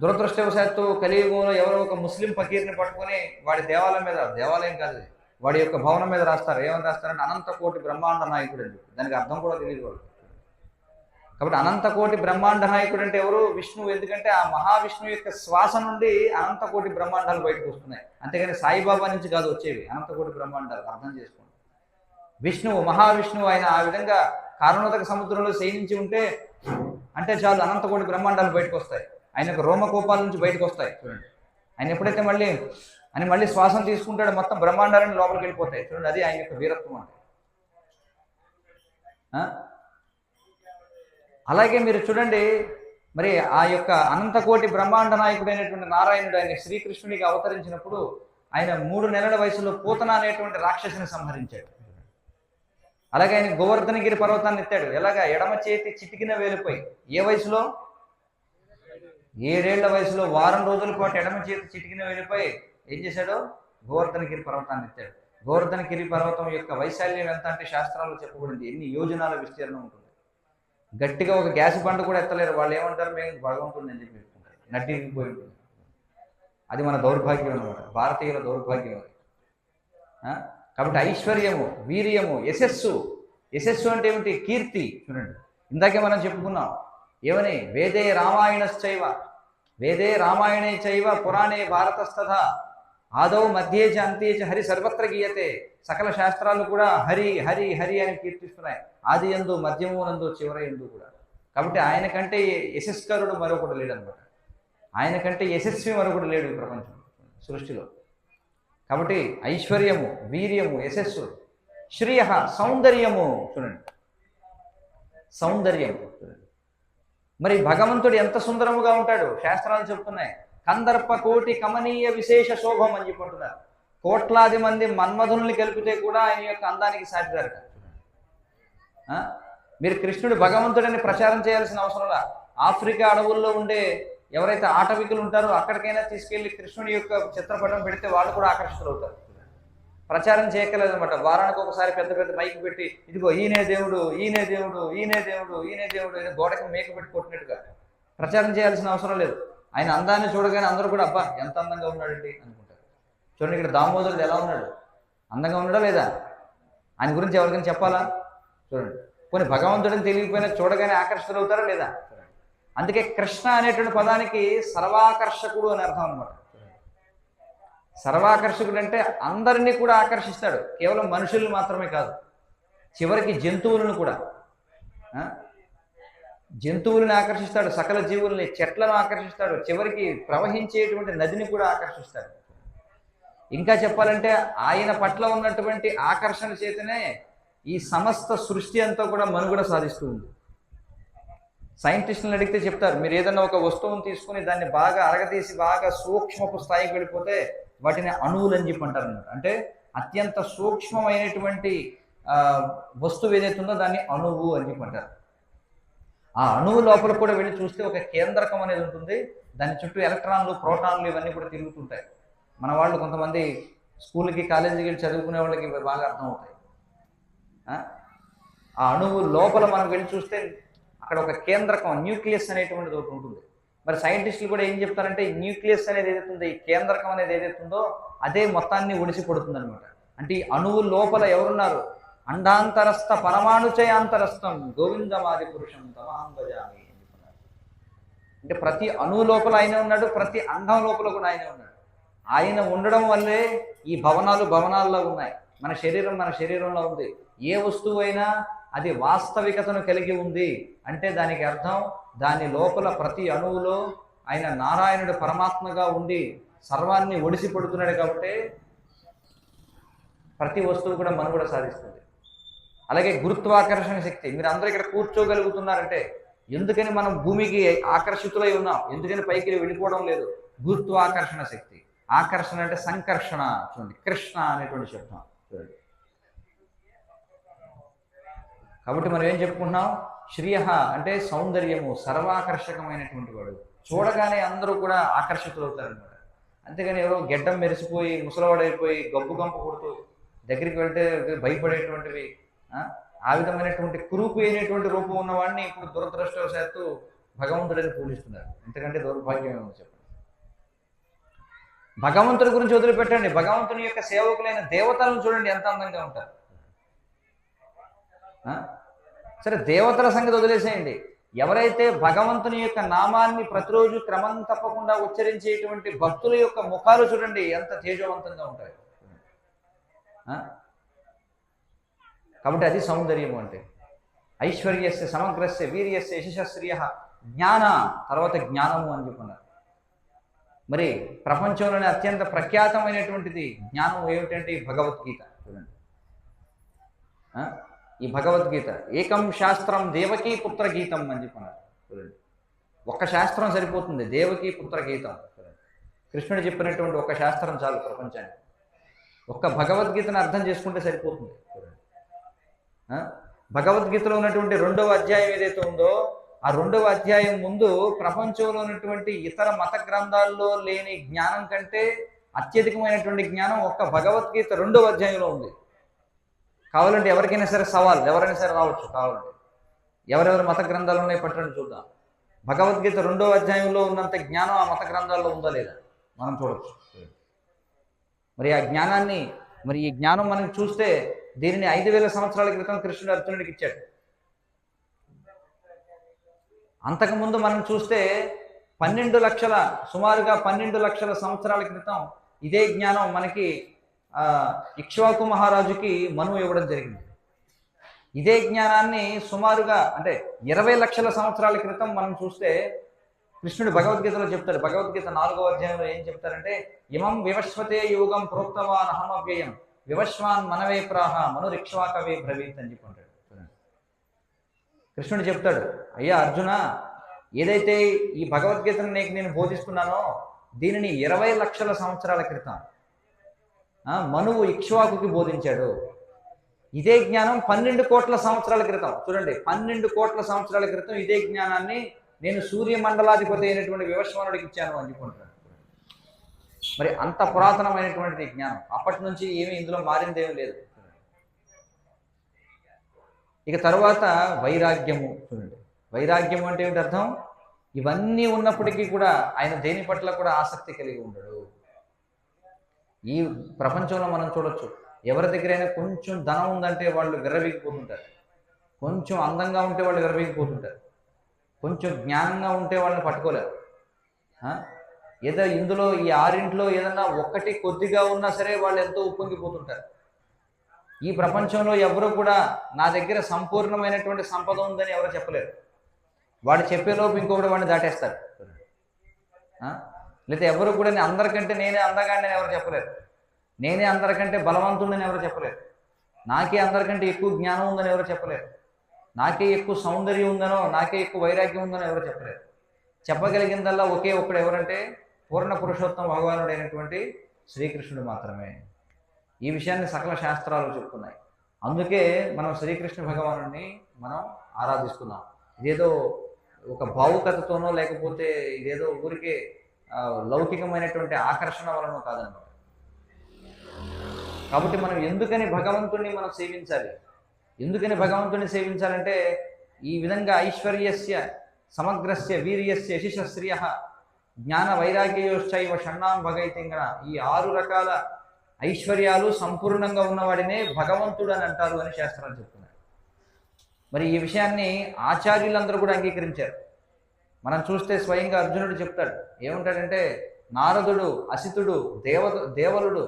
దురదృష్టవశాత్తు కలియుగంలో ఎవరో ఒక ముస్లిం ఫకీర్ని పట్టుకొని వాడి దేవాలయం కాదు, వాడి యొక్క భవనం మీద రాస్తారు. ఏమని రాస్తారంటే అనంత కోటి బ్రహ్మాండ నాయకుడు అని చెప్పి. దానికి అర్థం కూడా తెలియదు వాళ్ళు. కాబట్టి అనంత కోటి బ్రహ్మాండ నాయకుడు అంటే ఎవరు? విష్ణువు. ఎందుకంటే ఆ మహావిష్ణువు యొక్క శ్వాస నుండి అనంత కోటి బ్రహ్మాండాలు బయటకు వస్తున్నాయి. అంతేగాని సాయిబాబా నుంచి కాదు వచ్చేవి అనంత కోటి బ్రహ్మాండాలు. అర్థం చేసుకోండి. విష్ణువు, మహావిష్ణువు, ఆయన ఆ విధంగా కారణోదక సముద్రంలో శయనించి ఉంటే అంటే చాలు, అనంత కోటి బ్రహ్మాండాలు బయటకు వస్తాయి. ఆయన యొక్క రోమకోపాల నుంచి బయటకు వస్తాయి. చూడండి, ఆయన ఎప్పుడైతే మళ్ళీ శ్వాసం తీసుకుంటాడో మొత్తం బ్రహ్మాండాలను లోపలికి వెళ్ళిపోతాయి. చూడండి, అది ఆయన యొక్క వీరత్వం అంటే. అలాగే మీరు చూడండి, మరి ఆ యొక్క అనంతకోటి బ్రహ్మాండ నాయకుడైనటువంటి నారాయణుడు ఆయన శ్రీకృష్ణుడికి అవతరించినప్పుడు ఆయన 3 నెలల వయసులో పూతన అనేటువంటి రాక్షసుని సంహరించాడు. అలాగే ఆయన గోవర్ధనగిరి పర్వతాన్ని ఎత్తాడు. ఎలాగా? ఎడమ చేతి చిటికిన వేలుపై. ఏ వయసులో? 7 ఏళ్ల వయసులో వారం రోజుల పాటు ఎడమ చేతి చిటికిన వేలుపై ఏం చేశాడు? గోవర్ధనగిరి పర్వతాన్ని ఎత్తాడు. గోవర్ధనగిరి పర్వతం యొక్క వైశాల్యం ఎంత అంటే శాస్త్రాల్లో చెప్పబడింది. ఎన్ని యోజనాల విస్తీర్ణం ఉంటుంది. గట్టిగా ఒక గ్యాస్ బండ కూడా ఎత్తలేరు. వాళ్ళు ఏమంటారు? మేము భగవంతుడిని అని చెప్పి పెట్టుకుంటారు. నడ్డిపోయి ఉంటుంది. అది మన దౌర్భాగ్యం అనమాట, భారతీయుల దౌర్భాగ్యం అది. కాబట్టి ఐశ్వర్యము, వీర్యము, యశస్సు అంటే ఏమిటి? కీర్తి. చూడండి, ఇందాకే మనం చెప్పుకున్నాం ఏమని? వేదే రామాయణే చైవ పురాణే భారతస్తథా ఆదౌ మధ్యే చ అంతే చ హరి సర్వత్ర గీయతే. సకల శాస్త్రాలు కూడా హరి హరి హరి అని కీర్తిస్తున్నాయి. ఆది యందు, మధ్యము నందు, చివరి యందు కూడా. కాబట్టి ఆయన కంటే యశస్కరుడు మరొకడు లేడనమాట. ఆయన కంటే యశస్వి మరొకడు లేడు ఈ ప్రపంచం సృష్టిలో. కాబట్టి ఐశ్వర్యము, వీర్యము, యశస్సు, శ్రియ, సౌందర్యము. చూడండి, సౌందర్యము. చూడండి, మరి భగవంతుడు ఎంత సుందరముగా ఉంటాడు శాస్త్రాలు చెప్తున్నాయి. కందర్ప కోటి కమనీయ విశేష శోభం అని చెప్పుకుంటున్నారు. కోట్లాది మంది మన్మధుల్ని కలిపితే కూడా ఆయన యొక్క అందానికి సాటిరారు. మీరు కృష్ణుడు భగవంతుడిని ప్రచారం చేయాల్సిన అవసరంలా. ఆఫ్రికా అడవుల్లో ఉండే ఎవరైతే ఆటవికులు ఉంటారో అక్కడికైనా తీసుకెళ్లి కృష్ణుడి యొక్క చిత్రపటం పెడితే వాళ్ళు కూడా ఆకర్షితులవుతారు. ప్రచారం చేయక్కర్లేదన్నమాట. వారానికి ఒకసారి పెద్ద పెద్ద మైక్ పెట్టి ఇదిగో ఈయనే దేవుడు, ఈయనే దేవుడు, ఈయనే దేవుడు, ఈయనే దేవుడు, గోడకి మేక పెట్టి కొట్టినట్టుగా ప్రచారం చేయాల్సిన అవసరం లేదు. ఆయన అందాన్ని చూడగానే అందరూ కూడా అబ్బా ఎంత అందంగా ఉన్నాడండి అనుకుంటారు. చూడండి, ఇక్కడ దామోదరుడు ఎలా ఉన్నాడు? అందంగా ఉన్నాడా లేదా? ఆయన గురించి ఎవరికైనా చెప్పాలా? చూడండి, కొన్ని భగవంతుడిని తెలియకపోయినా చూడగానే ఆకర్షితులు అవుతారా లేదా? అందుకే కృష్ణ అనేటువంటి పదానికి సర్వాకర్షకుడు అని అర్థం అనమాట. సర్వాకర్షకుడు అంటే అందరినీ కూడా ఆకర్షిస్తాడు, కేవలం మనుషుల్ని మాత్రమే కాదు, చివరికి జంతువులను కూడా. జంతువులను ఆకర్షిస్తాడు, సకల జీవుల్ని, చెట్లను ఆకర్షిస్తాడు, చివరికి ప్రవహించేటువంటి నదిని కూడా ఆకర్షిస్తాడు. ఇంకా చెప్పాలంటే ఆయన పట్ల ఉన్నటువంటి ఆకర్షణ చేతనే ఈ సమస్త సృష్టి అంతా కూడా మనుగడ సాధిస్తూ ఉంది. సైంటిస్టులను అడిగితే చెప్తారు, మీరు ఏదైనా ఒక వస్తువును తీసుకుని దాన్ని బాగా అరగతీసి బాగా సూక్ష్మపు స్థాయికి వెళ్ళిపోతే వాటిని అణువులు అని చెప్పి అంటారు అన్నమాట. అంటే అత్యంత సూక్ష్మమైనటువంటి వస్తువు ఏదైతే ఉందో దాన్ని అణువు అని చెప్పి అంటారు. ఆ అణువు లోపల కూడా వెళ్ళి చూస్తే ఒక కేంద్రకం అనేది ఉంటుంది, దాని చుట్టూ ఎలక్ట్రాన్లు, ప్రోటాన్లు ఇవన్నీ కూడా తిరుగుతుంటాయి. మన వాళ్ళు కొంతమంది స్కూల్కి కాలేజీకి వెళ్ళి చదువుకునే వాళ్ళకి బాగా అర్థమవుతాయి. ఆ అణువు లోపల మనం వెళ్ళి చూస్తే అక్కడ ఒక కేంద్రకం, న్యూక్లియస్ అనేటువంటిది ఒకటి ఉంటుంది. మరి సైంటిస్టులు కూడా ఏం చెప్తారంటే ఈ న్యూక్లియస్ అనేది ఏదైతే ఉందో, ఈ కేంద్రకం అనేది ఏదైతే ఉందో అదే మొత్తాన్ని ఒడిసి పడుతుంది అనమాట. అంటే ఈ అణువు లోపల ఎవరున్నారు? అండాంతరస్థ పరమాణుచయాంతరస్థం గోవిందమాది పురుషం తమాహం భజామి అని చెప్తున్నారు. అంటే ప్రతి అణువు లోపల ఆయన ఉన్నాడు, ప్రతి అండం లోపల కూడా ఆయన ఉన్నాడు. ఆయన ఉండడం వల్లే ఈ భవనాల్లో ఉన్నాయి. మన శరీరంలో ఉంది. ఏ వస్తువు అయినా అది వాస్తవికతను కలిగి ఉంది అంటే దానికి అర్థం దాని లోపల ప్రతి అణువులో ఆయన నారాయణుడు పరమాత్మగా ఉండి సర్వాన్ని ఒడిసి పడుతున్నాడు. కాబట్టి ప్రతి వస్తువు కూడా మనుగడ సాధిస్తుంది. అలాగే గురుత్వాకర్షణ శక్తి, మీరు అందరూ ఇక్కడ కూర్చోగలుగుతున్నారంటే ఎందుకని మనం భూమికి ఆకర్షితులై ఉన్నాం, ఎందుకని పైకి వెళ్ళిపోవడం లేదు? గురుత్వాకర్షణ శక్తి. ఆకర్షణ అంటే సంకర్షణ. చూడండి, కృష్ణ అనేటువంటి శబ్దం చూడండి. కాబట్టి మనం ఏం చెప్పుకుంటున్నాం? శ్రియ అంటే సౌందర్యము, సర్వాకర్షకమైనటువంటి వాడు. చూడగానే అందరూ కూడా ఆకర్షితులవుతారనమాట. అంతేగాని ఎవరో గెడ్డం మెరిసిపోయి ముసలవాడైపోయి గబ్బు గంప కొడుతూ దగ్గరికి వెళ్తే భయపడేటువంటివి, ఆ విధమైనటువంటి కురుపు అయినటువంటి రూపం ఉన్నవాడిని ఇప్పుడు దురదృష్టవశాత్తు భగవంతుడిని పూజిస్తున్నారు. ఎందుకంటే దౌర్భాగ్యం ఏమో చెప్పండి. భగవంతుడి గురించి వదిలిపెట్టండి, భగవంతుని యొక్క సేవకులైన దేవతలను చూడండి ఎంత అందంగా ఉంటారు. సరే, దేవతల సంగతి వదిలేసేయండి. ఎవరైతే భగవంతుని యొక్క నామాన్ని ప్రతిరోజు క్రమం తప్పకుండా ఉచ్చరించేటువంటి భక్తుల యొక్క ముఖాలు చూడండి ఎంత తేజవంతంగా ఉంటాయి. కాబట్టి అది సౌందర్యము అంటే. ఐశ్వర్యస్య సమగ్రస్య వీర్యస్య యశశ్రియ జ్ఞాన, తర్వాత జ్ఞానము అని చెప్పుకున్నారు. మరి ప్రపంచంలోనే అత్యంత ప్రఖ్యాతమైనటువంటిది జ్ఞానం ఏమిటంటే భగవద్గీత. చూడండి, ఈ భగవద్గీత ఏకం శాస్త్రం దేవకీ పుత్ర గీతం అని చెప్పుకున్నారు. చూడండి, ఒక్క శాస్త్రం సరిపోతుంది, దేవకీ పుత్ర గీతం. కృష్ణుడు చెప్పినటువంటి ఒక శాస్త్రం చాలు ప్రపంచానికి. ఒక్క భగవద్గీతను అర్థం చేసుకుంటే సరిపోతుంది. భగవద్గీతలో ఉన్నటువంటి 2వ అధ్యాయం ఏదైతే ఉందో ఆ 2వ అధ్యాయం ముందు ప్రపంచంలో ఉన్నటువంటి ఇతర మత గ్రంథాల్లో లేని జ్ఞానం కంటే అత్యధికమైనటువంటి జ్ఞానం ఒక్క భగవద్గీత 2వ అధ్యాయంలో ఉంది. కావాలంటే ఎవరికైనా సరే సవాల్, ఎవరైనా సరే రావచ్చు. కావాలంటే ఎవరెవరు మత గ్రంథాలు ఉన్నాయి పట్టండి చూద్దాం. భగవద్గీత 2వ అధ్యాయంలో ఉన్నంత జ్ఞానం ఆ మత గ్రంథాల్లో ఉందా లేదా మనం చూడవచ్చు. మరి ఆ జ్ఞానాన్ని, మరి ఈ జ్ఞానం మనం చూస్తే దీనిని 5000 సంవత్సరాల క్రితం కృష్ణుడు అర్జునుడికి ఇచ్చాడు. అంతకుముందు మనం చూస్తే 12 లక్షల, సుమారుగా 12 లక్షల సంవత్సరాల క్రితం ఇదే జ్ఞానం మనకి ఇక్ష్వాకు మహారాజుకి మనువు ఇవ్వడం జరిగింది. ఇదే జ్ఞానాన్ని సుమారుగా అంటే 20 లక్షల సంవత్సరాల క్రితం మనం చూస్తే కృష్ణుడు భగవద్గీతలో చెప్తాడు. భగవద్గీత 4వ అధ్యాయంలో ఏం చెప్తారంటే ఇమం వివశ్వతే యోగం ప్రోక్తవాన్ అహమవ్యయం వివశ్వాన్ మనవే ప్రాహ మనురిక్ష్వాకవే బ్రవీత్ అని చెప్పుకుంటాడు. కృష్ణుడు చెప్తాడు, అయ్యా అర్జున, ఏదైతే ఈ భగవద్గీతను నేను బోధిస్తున్నానో దీనిని 20 లక్షల సంవత్సరాల క్రితం మనువు ఇక్ష్వాకుకి బోధించాడు. ఇదే జ్ఞానం 12 కోట్ల సంవత్సరాల క్రితం, చూడండి 12 కోట్ల సంవత్సరాల క్రితం ఇదే జ్ఞానాన్ని నేను సూర్యమండలాధిపతి అయినటువంటి వివస్వానుడికి ఇచ్చాను అని చెప్పుకుంటున్నాను. మరి అంత పురాతనమైనటువంటిది జ్ఞానం. అప్పటి నుంచి ఏమీ ఇందులో మారిందేమీ లేదు. ఇక తరువాత వైరాగ్యము. చూడండి, వైరాగ్యము అంటే ఏమిటి అర్థం? ఇవన్నీ ఉన్నప్పటికీ కూడా ఆయన దేని పట్ల కూడా ఆసక్తి కలిగి ఉండడు. ఈ ప్రపంచంలో మనం చూడొచ్చు, ఎవరి దగ్గరైనా కొంచెం ధనం ఉందంటే వాళ్ళు విర్రవీగిపోతుంటారు, కొంచెం అందంగా ఉంటే వాళ్ళు విర్రవీగిపోతుంటారు, కొంచెం జ్ఞానంగా ఉంటే వాళ్ళని పట్టుకోలేరు. ఏదో ఇందులో ఈ ఆరింట్లో ఏదన్నా ఒక్కటి కొద్దిగా ఉన్నా సరే వాళ్ళు ఎంతో ఉప్పొంగిపోతుంటారు. ఈ ప్రపంచంలో ఎవరు కూడా నా దగ్గర సంపూర్ణమైనటువంటి సంపద ఉందని ఎవరు చెప్పలేరు. వాడు చెప్పేలోపు ఇంకొకటి వాడిని దాటేస్తారు. లేదా ఎవరు కూడా అందరికంటే నేనే అందగాడిని ఎవరు చెప్పలేరు, నేనే అందరికంటే బలవంతుడని ఎవరు చెప్పలేరు, నాకే అందరికంటే ఎక్కువ జ్ఞానం ఉందని ఎవరు చెప్పలేరు, నాకే ఎక్కువ సౌందర్యం ఉందనో నాకే ఎక్కువ వైరాగ్యం ఉందనో ఎవరు చెప్పలేరు. చెప్పగలిగిందల్లా ఒకే ఒక్కడు ఎవరంటే పూర్ణ పురుషోత్తమ భగవానుడైనటువంటి శ్రీకృష్ణుడు మాత్రమే. ఈ విషయాన్ని సకల శాస్త్రాలు చెప్తున్నాయి. అందుకే మనం శ్రీకృష్ణ భగవానుడిని మనం ఆరాధిస్తున్నాం. ఇదేదో ఒక భావుకతతోనో లేకపోతే ఇదేదో ఊరికే లౌకికమైనటువంటి ఆకర్షణ వలన కాదన్నమాట. కాబట్టి మనం ఎందుకని భగవంతుడిని మనం సేవించాలి? ఎందుకని భగవంతుడిని సేవించాలంటే ఈ విధంగా ఐశ్వర్యస్య సమగ్రస్య వీర్యస్య యశిశ్రియ జ్ఞాన వైరాగ్యయోశ్చైవ షణ్ణాం భగైతింగణ, ఈ 6 రకాల ఐశ్వర్యాలు సంపూర్ణంగా ఉన్నవాడినే భగవంతుడు అని అంటారు అని శాస్త్రాలు చెప్తున్నారు. మరి ఈ విషయాన్ని ఆచార్యులందరూ కూడా అంగీకరించారు. మనం చూస్తే స్వయంగా అర్జునుడు చెప్తాడు, ఏమంటాడంటే నారదుడు, అసితుడు, దేవలుడు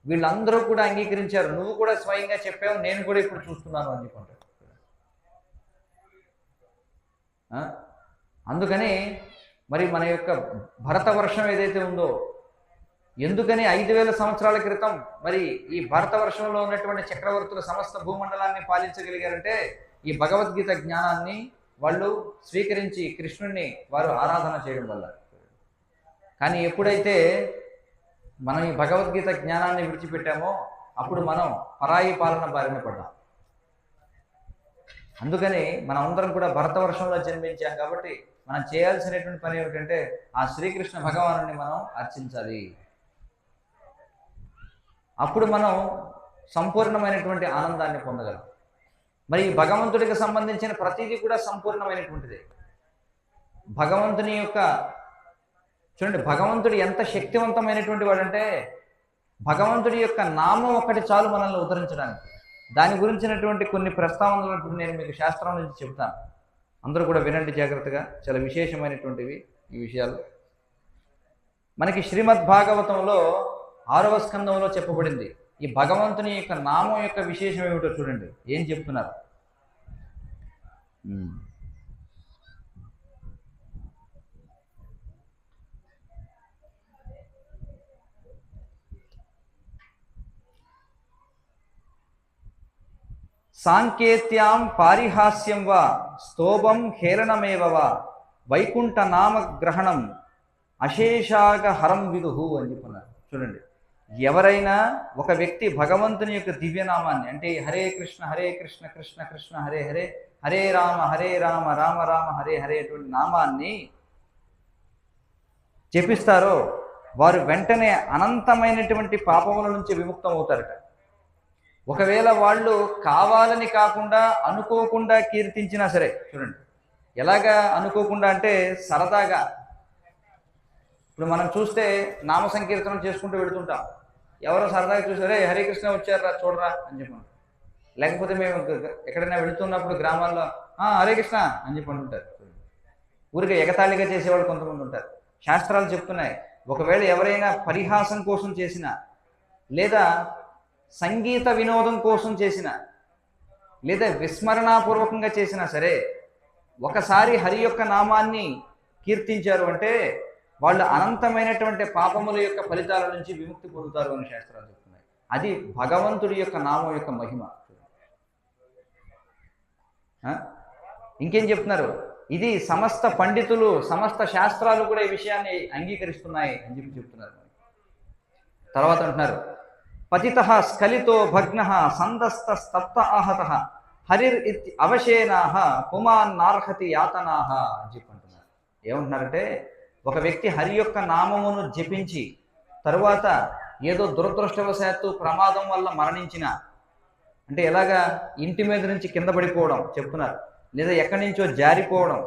వీళ్ళందరూ కూడా అంగీకరించారు, నువ్వు కూడా స్వయంగా చెప్పావు, నేను కూడా ఇప్పుడు చూస్తున్నాను అని చెప్పుకుంటాడు. అందుకని మరి మన యొక్క భరతవర్షం ఏదైతే ఉందో, ఎందుకని 5000 సంవత్సరాల క్రితం మరి ఈ భారతవర్షంలో ఉన్నటువంటి చక్రవర్తుల సమస్త భూమండలాన్ని పాలించగలిగారంటే ఈ భగవద్గీత జ్ఞానాన్ని వాళ్ళు స్వీకరించి కృష్ణుణ్ణి వారు ఆరాధన చేయడం వల్ల. కానీ ఎప్పుడైతే మనం ఈ భగవద్గీత జ్ఞానాన్ని విడిచిపెట్టామో అప్పుడు మనం పరాయి పాలన బారిన పడ్డాం. అందుకని మనం అందరం కూడా భరతవర్షంలో జన్మించాం కాబట్టి మనం చేయాల్సినటువంటి పని ఏమిటంటే ఆ శ్రీకృష్ణ భగవానుని మనం అర్చించాలి. అప్పుడు మనం సంపూర్ణమైనటువంటి ఆనందాన్ని పొందగలం. మరి భగవంతుడికి సంబంధించిన ప్రతిదీ కూడా సంపూర్ణమైనటువంటిదే. భగవంతుని యొక్క చూడండి, భగవంతుడు ఎంత శక్తివంతమైనటువంటి వాడంటే భగవంతుడి యొక్క నామం ఒక్కటి చాలు మనల్ని ఉద్ధరించడానికి. దాని గురించినటువంటి కొన్ని ప్రస్తావనలు ఇప్పుడు నేను మీకు శాస్త్రం నుంచి చెప్తాను, అందరూ కూడా వినండి జాగ్రత్తగా. చాలా విశేషమైనటువంటివి ఈ విషయాలు. మనకి శ్రీమద్ భాగవతంలో 6వ స్కందంలో చెప్పబడింది. ఈ భగవంతుని యొక్క నామం యొక్క విశేషం ఏమిటో చూడండి, ఏం చెప్తున్నారు. సాంకేత్యాం పారిహాస్యం వా స్తోభం హేళనమేవ వా వైకుంఠ నామ గ్రహణం అశేషాగ హరం విదుహు అని చెప్పున్నారు. చూడండి, ఎవరైనా ఒక వ్యక్తి భగవంతుని యొక్క దివ్యనామాన్ని అంటే హరే కృష్ణ కృష్ణ కృష్ణ హరే హరే, హరే రామ రామ రామ హరే హరే అటువంటి నామాన్ని జపిస్తారో వారు వెంటనే అనంతమైనటువంటి పాపముల నుంచి విముక్తం అవుతారట. ఒకవేళ వాళ్ళు కావాలని కాకుండా అనుకోకుండా కీర్తించినా సరే, చూడండి ఎలాగా అనుకోకుండా అంటే సరదాగా. ఇప్పుడు మనం చూస్తే నామ సంకీర్తనం చేసుకుంటూ వెళుతుంటాం, ఎవరో సరదాగా చూసారే హరే కృష్ణ వచ్చారా చూడరా అని చెప్పాను. లేకపోతే మేము ఎక్కడైనా వెళుతున్నప్పుడు గ్రామాల్లో హరే కృష్ణ అని చెప్పి అంటుంటారు. ఊరికే ఎగతాళిగా చేసేవాళ్ళు కొంతమంది ఉంటారు. శాస్త్రాలు చెప్తున్నాయి, ఒకవేళ ఎవరైనా పరిహాసం కోసం చేసినా లేదా సంగీత వినోదం కోసం చేసినా లేదా విస్మరణాపూర్వకంగా చేసినా సరే ఒకసారి హరి యొక్క నామాన్ని కీర్తించారు అంటే వాళ్ళు అనంతమైనటువంటి పాపముల యొక్క ఫలితాల నుంచి విముక్తి పొందుతారు అని శాస్త్రాలు చెప్తున్నాయి. అది భగవంతుడి యొక్క నామం యొక్క మహిమ. ఇంకేం చెప్తున్నారు, ఇది సమస్త పండితులు సమస్త శాస్త్రాలు కూడా ఈ విషయాన్ని అంగీకరిస్తున్నాయి అని చెప్పి చెప్తున్నారు. తర్వాత అంటున్నారు, పతితః స్ఖలితో భగ్నః సందస్త స్తప్త ఆహత హరిర్ ఇతి అవశేనాః పుమాన్ నార్హతి యాతనాః అని చెప్పి అంటున్నారు. ఏమంటున్నారంటే ఒక వ్యక్తి హరి యొక్క నామమును జపించి తరువాత ఏదో దురదృష్టవశాత్తు ప్రమాదం వల్ల మరణించిన, అంటే ఎలాగా ఇంటి మీద నుంచి కింద పడిపోవడం చెప్తున్నారు, లేదా ఎక్కడి నుంచో జారిపోవడం,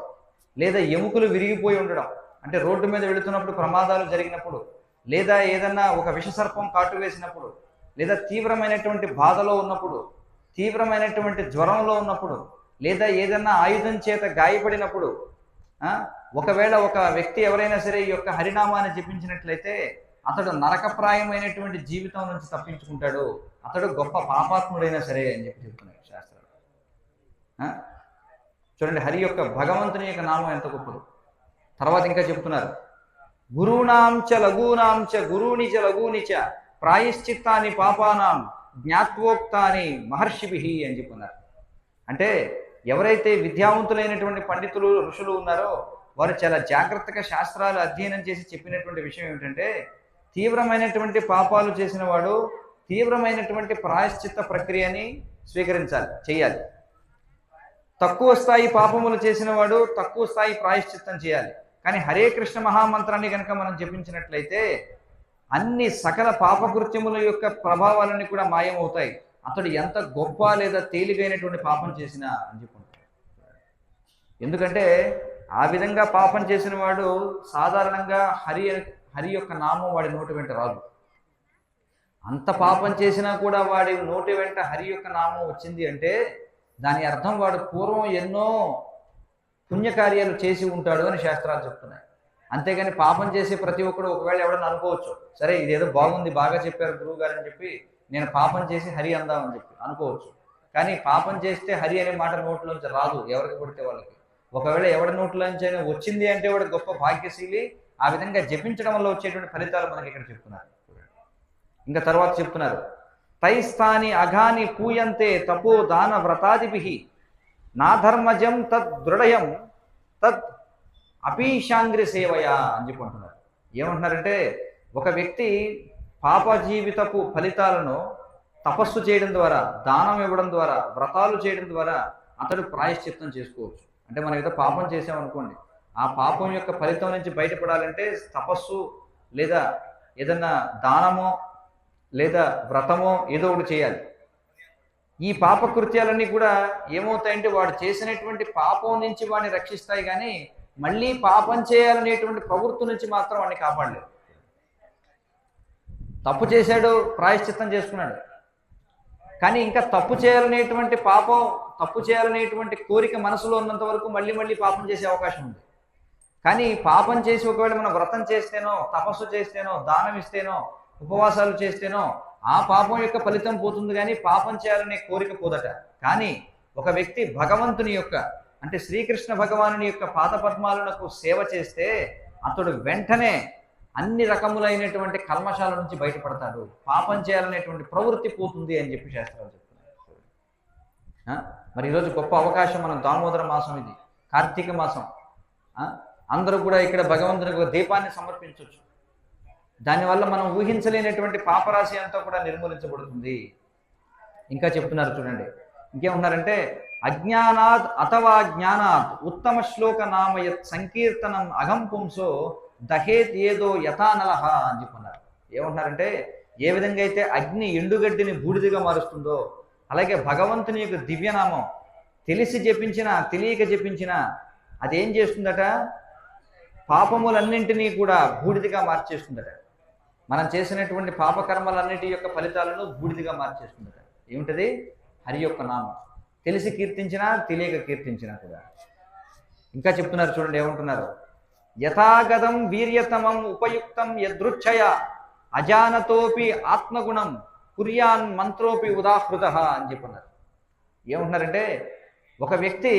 లేదా ఎముకలు విరిగిపోయి ఉండడం, అంటే రోడ్డు మీద వెళుతున్నప్పుడు ప్రమాదాలు జరిగినప్పుడు, లేదా ఏదన్నా ఒక విషసర్పం కాటు వేసినప్పుడు, లేదా తీవ్రమైనటువంటి బాధలో ఉన్నప్పుడు, తీవ్రమైనటువంటి జ్వరంలో ఉన్నప్పుడు, లేదా ఏదన్నా ఆయుధం చేత గాయపడినప్పుడు, ఒకవేళ ఒక వ్యక్తి ఎవరైనా సరే ఈ యొక్క హరినామాన్ని జపించినట్లయితే అతడు నరకప్రాయమైనటువంటి జీవితం నుంచి తప్పించుకుంటాడు, అతడు గొప్ప పాపాత్ముడైనా సరే అని చెప్తున్నాడు శాస్త్రాలు. చూడండి, హరి యొక్క భగవంతుని యొక్క నామం ఎంత గొప్పది. తర్వాత ఇంకా చెప్తున్నారు, గురూణాంచ లఘూనాంచ గురూనిచ లఘూనిచ ప్రాయశ్చిత్తాని పాపానాం జ్ఞాత్వోక్తాని మహర్షిభి అని చెప్పున్నారు. అంటే ఎవరైతే విద్యావంతులైనటువంటి పండితులు ఋషులు ఉన్నారో వారు చాలా జాగ్రత్తగా శాస్త్రాలు అధ్యయనం చేసి చెప్పినటువంటి విషయం ఏమిటంటే, తీవ్రమైనటువంటి పాపాలు చేసిన వాడు తీవ్రమైనటువంటి ప్రాయశ్చిత్త ప్రక్రియని చేయాలి. తక్కువ స్థాయి పాపములు చేసిన వాడు తక్కువ స్థాయి ప్రాయశ్చిత్తం చేయాలి. కానీ హరే కృష్ణ మహామంత్రాన్ని కనుక మనం జపించినట్లయితే అన్ని సకల పాపకృత్యముల యొక్క ప్రభావాలన్నీ కూడా మాయమవుతాయి. అతడు ఎంత గొప్ప లేదా తేలికైనటువంటి పాపం చేసినా అని చెప్పుకుంటాడు. ఎందుకంటే ఆ విధంగా పాపం చేసిన వాడు సాధారణంగా హరి యొక్క నామం వాడి నోటి వెంట రాదు. అంత పాపం చేసినా కూడా వాడి నోటి వెంట హరి యొక్క నామం వచ్చింది అంటే దాని అర్థం వాడు పూర్వం ఎన్నో పుణ్యకార్యాలు చేసి ఉంటాడు అని శాస్త్రాలు చెప్తున్నాయి. అంతేగాని పాపం చేసే ప్రతి ఒక్కడు ఒకవేళ ఎవడన్నా అనుకోవచ్చు, సరే ఇదేదో బాగుంది, బాగా చెప్పారు గురువు గారు అని చెప్పి నేను పాపం చేసి హరి అందామని చెప్పి అనుకోవచ్చు. కానీ పాపం చేస్తే హరి అనే మాట నోట్లోంచి రాదు ఎవరికి పడితే వాళ్ళకి. ఒకవేళ ఎవరి నోట్లోంచి అయినా వచ్చింది అంటే వాడు గొప్ప భాగ్యశీలి. ఆ విధంగా జపించడం వల్ల వచ్చేటువంటి ఫలితాలు మనకి ఇక్కడ చెప్తున్నారు. ఇంకా తర్వాత చెప్తున్నారు, తైస్థాని అఘాని పూయంతే తపో దాన వ్రతాదిభి నా ధర్మజం తద్ దృఢయం తద్ అపీశాంగ్రి సేవయా అని చెప్పి అంటున్నారు. ఏమంటున్నారంటే, ఒక వ్యక్తి పాప జీవితపు ఫలితాలను తపస్సు చేయడం ద్వారా, దానం ఇవ్వడం ద్వారా, వ్రతాలు చేయడం ద్వారా అతడు ప్రాయశ్చిత్తం చేసుకోవచ్చు. అంటే మనం ఏదో పాపం చేసామనుకోండి, ఆ పాపం యొక్క ఫలితం నుంచి బయటపడాలంటే తపస్సు లేదా ఏదన్నా దానమో లేదా వ్రతమో ఏదో ఒకటి చేయాలి. ఈ పాపకృత్యాలన్నీ కూడా ఏమవుతాయంటే వాడు చేసినటువంటి పాపం నుంచి వాడిని రక్షిస్తాయి, కానీ మళ్ళీ పాపం చేయాలనేటువంటి ప్రవృత్తి నుంచి మాత్రం వాడిని కాపాడలేదు. తప్పు చేశాడు, ప్రాయశ్చిత్తం చేసుకున్నాడు, కానీ ఇంకా తప్పు చేయాలనేటువంటి తప్పు చేయాలనేటువంటి కోరిక మనసులో ఉన్నంత వరకు మళ్ళీ మళ్ళీ పాపం చేసే అవకాశం ఉంది. కానీ పాపం చేసి ఒకవేళ మనం వ్రతం చేస్తేనో, తపస్సు చేస్తేనో, దానం ఇస్తేనో, ఉపవాసాలు చేస్తేనో ఆ పాపం యొక్క ఫలితం పోతుంది, కానీ పాపం చేయాలనే కోరిక పోదట. కానీ ఒక వ్యక్తి భగవంతుని యొక్క అంటే శ్రీకృష్ణ భగవానుని యొక్క పాదపద్మాలకు సేవ చేస్తే అతడు వెంటనే అన్ని రకములైనటువంటి కల్మషాల నుంచి బయటపడతాడు, పాపం చేయాలనేటువంటి ప్రవృత్తి పోతుంది అని చెప్పి శాస్త్రాలు చెప్తున్నారు. మరి ఈరోజు గొప్ప అవకాశం, మనం దామోదర మాసం, ఇది కార్తీక మాసం, అందరూ కూడా ఇక్కడ భగవంతునికి దీపాన్ని సమర్పించవచ్చు. దానివల్ల మనం ఊహించలేనటువంటి పాపరాశి అంతా కూడా నిర్మూలించబడుతుంది. ఇంకా చెప్తున్నారు చూడండి, ఇంకేమున్నారంటే, అజ్ఞానాత్ అథవా జ్ఞానాత్ ఉత్తమ శ్లోక నామయత్ సంకీర్తనం అఘం పుంసో దహేత్ ఏదో యథానలహ అని చెప్పున్నారు. ఏమంటున్నారంటే, ఏ విధంగా అయితే అగ్ని ఎండుగడ్డిని బూడిదిగా మారుస్తుందో అలాగే భగవంతుని యొక్క దివ్యనామం తెలిసి జపించినా తెలియక జపించినా అదేం చేస్తుందట, పాపములన్నింటినీ కూడా బూడిదిగా మార్చేస్తుందట. మనం చేసినటువంటి పాపకర్మలన్నిటి యొక్క ఫలితాలను బూడిదిగా మార్చేస్తుందట. ఏమిటది? హరి యొక్క నామం. తెలిసి కీర్తించినా తెలియక కీర్తించినా కూడా. ఇంకా చెప్తున్నారు చూడండి, ఏమంటున్నారు, యథాగతం వీర్యతమం ఉపయుక్తం యదృచ్ఛయ అజానతోపి ఆత్మగుణం కుర్యాన్ మంత్రోపి ఉదాహృత అని చెప్పున్నారు. ఏమంటున్నారంటే, ఒక వ్యక్తి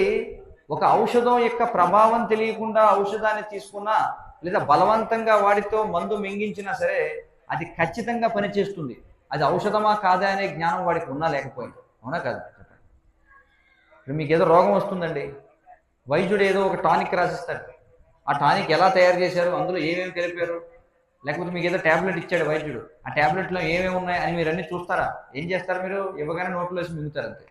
ఒక ఔషధం యొక్క ప్రభావం తెలియకుండా ఔషధాన్ని తీసుకున్నా లేదా బలవంతంగా వాడితో మందు మింగించినా సరే అది ఖచ్చితంగా పనిచేస్తుంది. అది ఔషధమా కాదా అనే జ్ఞానం వాడికి ఉన్నా లేకపోయింది. అవునా కాదు? చెప్పండి. ఇప్పుడు మీకు ఏదో రోగం వస్తుందండి, వైద్యుడు ఏదో ఒక టానిక్ రాసిస్తాడు. ఆ టానిక్ ఎలా తయారు చేశారు, అందులో ఏమేమి కలిపారు, లేకపోతే మీకు ఏదో ట్యాబ్లెట్ ఇచ్చాడు వైద్యుడు, ఆ ట్యాబ్లెట్లో ఏమేమి ఉన్నాయి అని మీరు అన్నీ చూస్తారా? ఏం చేస్తారు? మీరు ఇవ్వగానే నోట్లో వేసి మింగుతారు అంతే.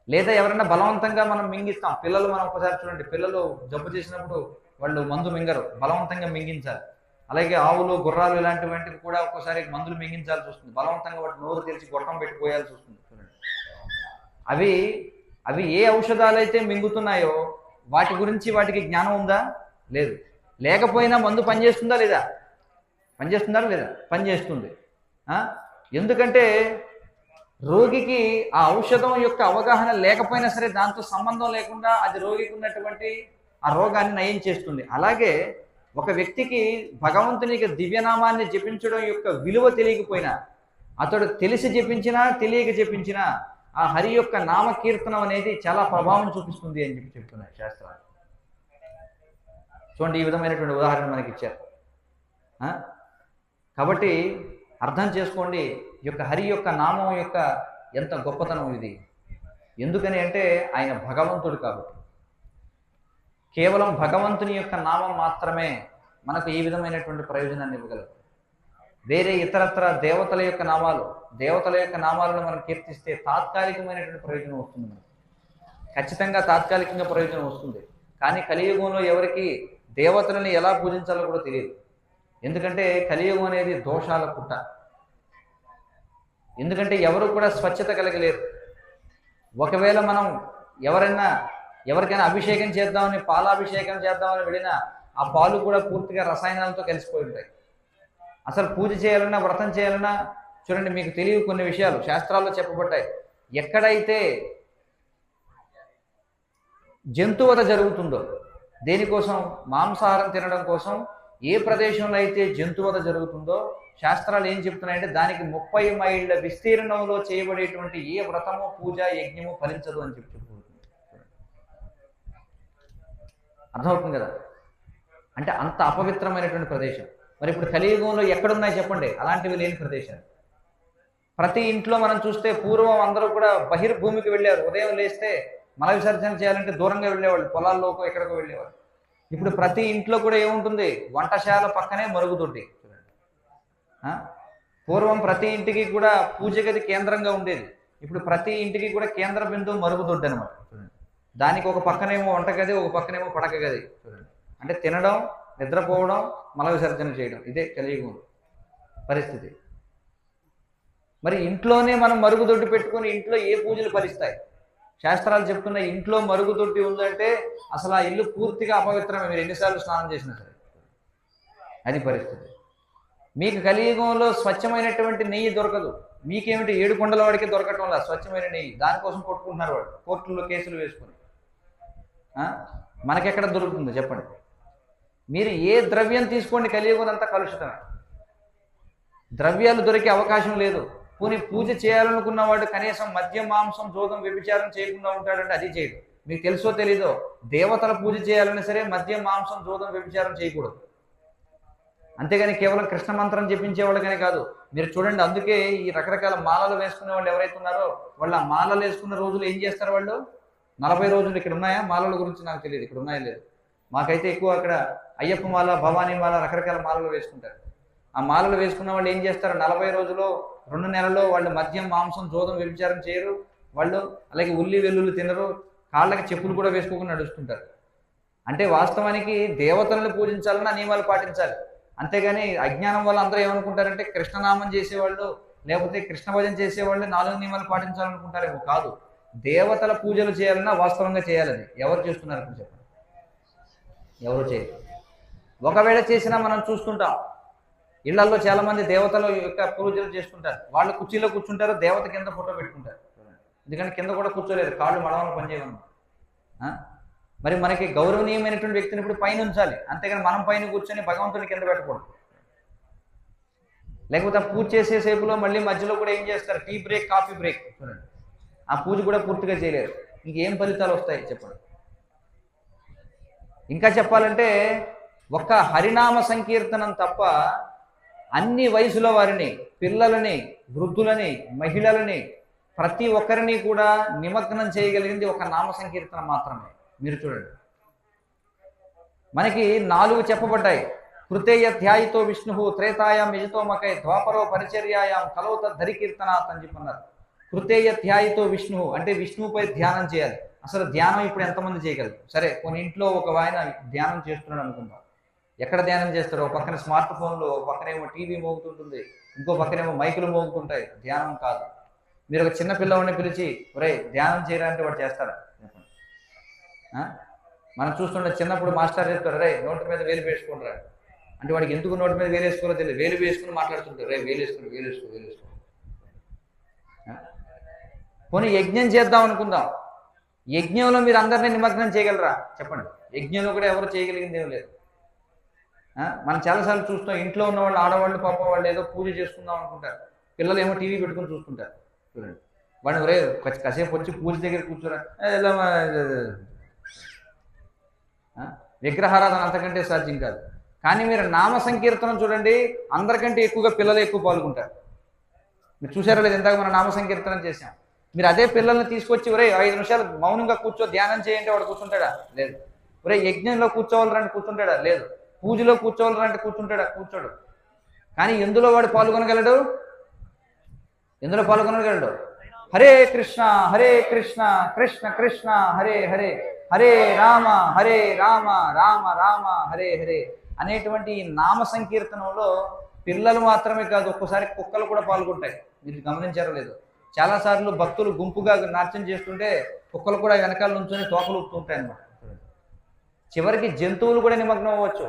లేదా ఎవరైనా బలవంతంగా మనం మింగిస్తాం. పిల్లలు మనం ఒకసారి చూడండి, పిల్లలు జబ్బు చేసినప్పుడు వాళ్ళు మందు మింగరు, బలవంతంగా మింగించాలి. అలాగే ఆవులు, గుర్రాలు ఇలాంటి వాటికి కూడా ఒక్కోసారి మందులు మింగించాల్సి వస్తుంది. బలవంతంగా వాటి నోరు తెరిచి గొట్టం పెట్టి పోయాల్సి వస్తుంది. చూడండి, అవి ఏ ఔషధాలు అయితే మింగుతున్నాయో వాటి గురించి వాటికి జ్ఞానం ఉందా? లేదు. లేకపోయినా మందు పనిచేస్తుందా లేదా? పనిచేస్తుందా లేదా? పనిచేస్తుంది. ఆ? ఎందుకంటే రోగికి ఆ ఔషధం యొక్క అవగాహన లేకపోయినా సరే దాంతో సంబంధం లేకుండా అది రోగికి ఉన్నటువంటి ఆ రోగాన్ని నయం చేస్తుంది. అలాగే ఒక వ్యక్తికి భగవంతునికి దివ్యనామాన్ని జపించడం యొక్క విలువ తెలియకపోయినా, అతడు తెలిసి జపించినా తెలియక జపించినా ఆ హరి యొక్క నామకీర్తనం అనేది చాలా ప్రభావం చూపిస్తుంది అని చెప్తున్నాయి శాస్త్రాలు. చూడండి, ఈ విధమైనటువంటి ఉదాహరణ మనకి ఇచ్చారు. కాబట్టి అర్థం చేసుకోండి, ఈ యొక్క హరి యొక్క నామం యొక్క ఎంత గొప్పతనం ఇది. ఎందుకని అంటే ఆయన భగవంతుడు కాబట్టి. కేవలం భగవంతుని యొక్క నామం మాత్రమే మనకు ఈ విధమైనటువంటి ప్రయోజనాన్ని ఇవ్వగలదు. వేరే ఇతరత్ర దేవతల యొక్క నామాలను మనం కీర్తిస్తే తాత్కాలికమైనటువంటి ప్రయోజనం వస్తుంది మనకు. ఖచ్చితంగా తాత్కాలికంగా ప్రయోజనం వస్తుంది. కానీ కలియుగంలో ఎవరికి దేవతలని ఎలా పూజించాలో కూడా తెలియదు. ఎందుకంటే కలియుగం అనేది దోషాల పుట్ట. ఎందుకంటే ఎవరు కూడా స్వచ్ఛత కలిగలేరు. ఒకవేళ మనం ఎవరికైనా అభిషేకం చేద్దామని, పాలాభిషేకం చేద్దామని వెళ్ళినా ఆ పాలు కూడా పూర్తిగా రసాయనాలతో కలిసిపోయి ఉంటాయి. అసలు పూజ చేయాలన్నా, వ్రతం చేయాలన్నా చూడండి, మీకు తెలియదు కొన్ని విషయాలు శాస్త్రాల్లో చెప్పబడ్డాయి. ఎక్కడైతే జంతువధ జరుగుతుందో, దేనికోసం? మాంసాహారం తినడం కోసం ఏ ప్రదేశంలో అయితే జంతువధ జరుగుతుందో శాస్త్రాలు ఏం చెప్తున్నాయంటే దానికి 30 మైళ్ళ విస్తీర్ణంలో చేయబడేటువంటి ఏ వ్రతము, పూజ, యజ్ఞము ఫలించదు అని చెప్పుకుంటుంది. అర్థమవుతుంది కదా? అంటే అంత అపవిత్రమైనటువంటి ప్రదేశం. మరి ఇప్పుడు కలియుగంలో ఎక్కడున్నాయి చెప్పండి అలాంటివి లేని ప్రదేశాలు? ప్రతి ఇంట్లో మనం చూస్తే పూర్వం అందరూ కూడా బహిర్భూమికి వెళ్ళారు. ఉదయం లేస్తే మల విసర్జన చేయాలంటే దూరంగా వెళ్ళేవాళ్ళు, పొలాల్లోకో ఎక్కడికో వెళ్ళేవాళ్ళు. ఇప్పుడు ప్రతి ఇంట్లో కూడా ఏముంటుంది? వంటశాల పక్కనే మరుగుదొడ్డి. పూర్వం ప్రతి ఇంటికి కూడా పూజ గది కేంద్రంగా ఉండేది. ఇప్పుడు ప్రతి ఇంటికి కూడా కేంద్ర బిందువు మరుగుదొడ్డి అనమాట. దానికి ఒక పక్కనేమో వంటగది, ఒక పక్కనేమో పడక గది. చూడండి, అంటే తినడం, నిద్రపోవడం, మల విసర్జన చేయడం, ఇదే కలియుగం పరిస్థితి. మరి ఇంట్లోనే మనం మరుగుదొడ్డి పెట్టుకొని ఇంట్లో ఏ పూజలు ఫలిస్తాయి? శాస్త్రాలు చెప్తున్న ఇంట్లో మరుగుదొడ్డి ఉందంటే అసలు ఆ ఇల్లు పూర్తిగా అపవిత్రమే, మీరు ఎన్నిసార్లు స్నానం చేసినా సరే. అది పరిస్థితి. మీకు కలియుగంలో స్వచ్ఛమైనటువంటి నెయ్యి దొరకదు. మీకేమిటి 7 కొండల వాడికి దొరకటం లేదు స్వచ్ఛమైన నెయ్యి. దానికోసం కొట్టుకుంటున్నారు వాడు, కోర్టుల్లో కేసులు వేసుకొని. మనకెక్కడ దొరుకుతుంది చెప్పండి? మీరు ఏ ద్రవ్యం తీసుకోండి, కలియుగం అంతా కలుషితమే. ద్రవ్యాలు దొరికే అవకాశం లేదు. పోనీ పూజ చేయాలనుకున్న వాడు కనీసం మద్యం, మాంసం, జోదం, వ్యభిచారం చేయకుండా ఉంటాడంటే అది చేయడు. మీకు తెలుసో తెలీదో, దేవతల పూజ చేయాలని సరే మద్యం, మాంసం, జోదం, వ్యభిచారం చేయకూడదు. అంతేగాని కేవలం కృష్ణ మంత్రం జపించేవాళ్ళు కానీ కాదు. మీరు చూడండి, అందుకే ఈ రకరకాల మాలలు వేసుకునే వాళ్ళు ఎవరైతే ఉన్నారో వాళ్ళు ఆ మాలలు వేసుకున్న రోజులు ఏం చేస్తారు? వాళ్ళు 40 రోజులు. ఇక్కడ ఉన్నాయా మాలల గురించి నాకు తెలియదు, ఇక్కడ ఉన్నాయా లేదు. మాకైతే ఎక్కువ అక్కడ అయ్యప్ప మాల, భవానీ మాల, రకరకాల మాలలు వేసుకుంటారు. ఆ మాలలు వేసుకున్న వాళ్ళు ఏం చేస్తారు? 40 రోజులు, 2 నెలల్లో వాళ్ళు మద్యం, మాంసం, జోదం, వ్యభిచారం చేయరు. వాళ్ళు అలాగే ఉల్లి వెల్లుల్లి తినరు. కాళ్ళకి చెప్పులు కూడా వేసుకోకుండా నడుస్తుంటారు. అంటే వాస్తవానికి దేవతలను పూజించాలన్నా నియమాలు పాటించాలి. అంతేగాని అజ్ఞానం వల్ల అందరూ ఏమనుకుంటారంటే కృష్ణనామం చేసేవాళ్ళు లేకపోతే కృష్ణ భజన చేసేవాళ్ళు 4 నియమాలు పాటించాలనుకుంటారేమో. కాదు, దేవతల పూజలు చేయాలన్నా వాస్తవంగా చేయాలి. అది ఎవరు చేస్తున్నారు ఇప్పుడు చెప్పండి? ఎవరు చేయరు. ఒకవేళ చేసినా మనం చూస్తుంటాం, ఇళ్లలో చాలా మంది దేవతల యొక్క పూజలు చేస్తుంటారు. వాళ్ళు కుర్చీలో కూర్చుంటారు, దేవత కింద ఫోటో పెట్టుకుంటారు. ఎందుకంటే కింద కూడా కూర్చోలేరు, కాళ్ళు మడవలు పనిచేయమని. మరి మనకి గౌరవనీయమైనటువంటి వ్యక్తిని ఇప్పుడు పైన ఉంచాలి, అంతేగాని మనం పైన కూర్చొని భగవంతుని కింద పెట్టకూడదు. లేకపోతే పూజ చేసే సేపులో మళ్ళీ మధ్యలో కూడా ఏం చేస్తారు? Tea break, coffee break. చూడండి, ఆ పూజ కూడా పూర్తిగా చేయలేరు. ఇంకేం ఫలితాలు వస్తాయి చెప్పండి? ఇంకా చెప్పాలంటే ఒక్క హరినామ సంకీర్తనం తప్ప అన్ని వయసుల వారిని, పిల్లలని, వృద్ధులని, మహిళలని, ప్రతి ఒక్కరిని కూడా నిమగ్నం చేయగలిగింది ఒక నామ సంకీర్తన మాత్రమే. మీరు చూడండి, మనకి 4 చెప్పబడ్డాయి. కృతేయ ధ్యాయితో విష్ణు త్రేతాయాం యజతో మకై ద్వాపరో పరిచర్యాయాం కలౌత ధరికీర్తనాత్ అని చెప్పన్నారు. కృతేయ ధ్యాయితో విష్ణు అంటే విష్ణువుపై ధ్యానం చేయాలి. అసలు ధ్యానం ఇప్పుడు ఎంతమంది చేయగలరు? సరే, కొన్ని ఇంట్లో ఒక ఆయన ధ్యానం చేస్తున్నాడు అనుకుందాం. ఎక్కడ ధ్యానం చేస్తాడు? ఒక పక్కన స్మార్ట్ ఫోన్లో, ఒక పక్కనేమో టీవీ మోగుతుంటుంది, ఇంకో పక్కనేమో మైకులు మోగుతుంటాయి. ధ్యానం కాదు. మీరు ఒక చిన్న పిల్లవాడిని పిలిచి ఒరే ధ్యానం చేయడానికి వాడు చేస్తాడా? మనం చూస్తుంటే చిన్నప్పుడు మాస్టర్ చెప్తారు, రే నోటి మీద వేలు వేసుకుంటారు. అంటే వాడికి ఎందుకు నోటి మీద వేలు వేసుకోవాలో తెలియదు, వేలు వేసుకుని మాట్లాడుతుంటారు, రే వేలు వేసుకోండి వేలు వేసుకో వేలు వేసుకో. పోనీ యజ్ఞం చేద్దాం అనుకుందాం, యజ్ఞంలో మీరు అందరినీ నిమగ్నం చేయగలరా చెప్పండి? యజ్ఞంలో కూడా ఎవరు చేయగలిగింది ఏం లేదు. మనం చాలాసార్లు చూస్తాం, ఇంట్లో ఉన్న వాళ్ళు ఆడవాళ్ళు పాపం వాళ్ళు ఏదో పూజ చేసుకుందాం అనుకుంటారు, పిల్లలు ఏమో టీవీ పెట్టుకుని చూసుకుంటారు. చూడండి, వాడు రే కాసేపు వచ్చి పూజ దగ్గర కూర్చోరా, విగ్రహారాధన అంతకంటే సాధ్యం కాదు. కానీ మీరు నామ సంకీర్తనం చూడండి, అందరికంటే ఎక్కువగా పిల్లలు ఎక్కువ పాల్గొంటారు. మీరు చూసారో లేదు, ఇందాక మనం నామ సంకీర్తనం చేశాం. మీరు అదే పిల్లల్ని తీసుకొచ్చి ఒరే 5 నిమిషాలు మౌనంగా కూర్చో ధ్యానం చేయంటే వాడు కూర్చుంటాడా? లేదు. ఒరే యజ్ఞంలో కూర్చోవాలంటే కూర్చుంటాడా? లేదు. పూజలో కూర్చోవాలంటే కూర్చుంటాడా? కూర్చోడు. కానీ ఎందులో వాడు పాల్గొనగలడు? ఎందులో పాల్గొనగలడు? హరే కృష్ణ కృష్ణ కృష్ణ హరే హరే, హరే రామ రామ రామ హరే హరే అనేటువంటి ఈ నామ సంకీర్తనంలో పిల్లలు మాత్రమే కాదు, ఒక్కసారి కుక్కలు కూడా పాల్గొంటాయి. మీరు గమనించారో లేదు, చాలాసార్లు భక్తులు గుంపుగా నాట్యం చేస్తుంటే కుక్కలు కూడా వెనకాల నుంచొని తోకలు ఊపుతుంటాయి అన్నమాట. చివరికి జంతువులు కూడా నిమగ్నం అవ్వచ్చు.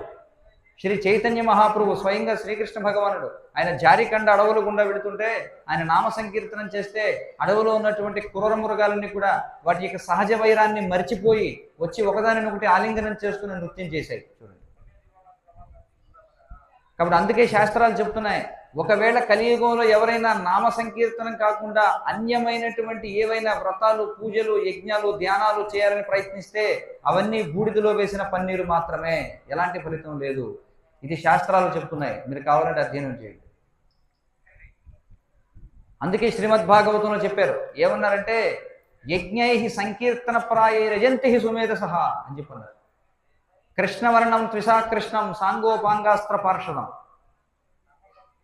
శ్రీ చైతన్య మహాప్రభు స్వయంగా శ్రీకృష్ణ భగవానుడు ఆయన జారికండ అడవులు గుండా వెళుతుంటే ఆయన నామ సంకీర్తనం చేస్తే అడవులో ఉన్నటువంటి క్రూర మృగాలన్నీ కూడా వాటి యొక్క సహజ వైరాన్ని మరిచిపోయి వచ్చి ఒకదానిని ఒకటి ఆలింగనం చేస్తున్న నృత్యం చేశాయి. చూడండి, కాబట్టి అందుకే శాస్త్రాలు చెప్తున్నాయి, ఒకవేళ కలియుగంలో ఎవరైనా నామ సంకీర్తనం కాకుండా అన్యమైనటువంటి ఏవైనా వ్రతాలు, పూజలు, యజ్ఞాలు, ధ్యానాలు చేయాలని ప్రయత్నిస్తే అవన్నీ బూడిదలో వేసిన పన్నీరు మాత్రమే, ఎలాంటి ఫలితం లేదు. ఇది శాస్త్రాలు చెప్తున్నాయి, మీరు కావాలంటే అధ్యయనం చేయండి. అందుకే శ్రీమద్భాగవతంలో చెప్పారు, ఏమన్నారంటే యజ్ఞై సంకీర్తన ప్రాయైరజంతి సుమేధసః అని చెప్పన్నారు. కృష్ణవర్ణం త్రిశాకృష్ణం సాంగోపాంగాస్త్ర పార్షదం.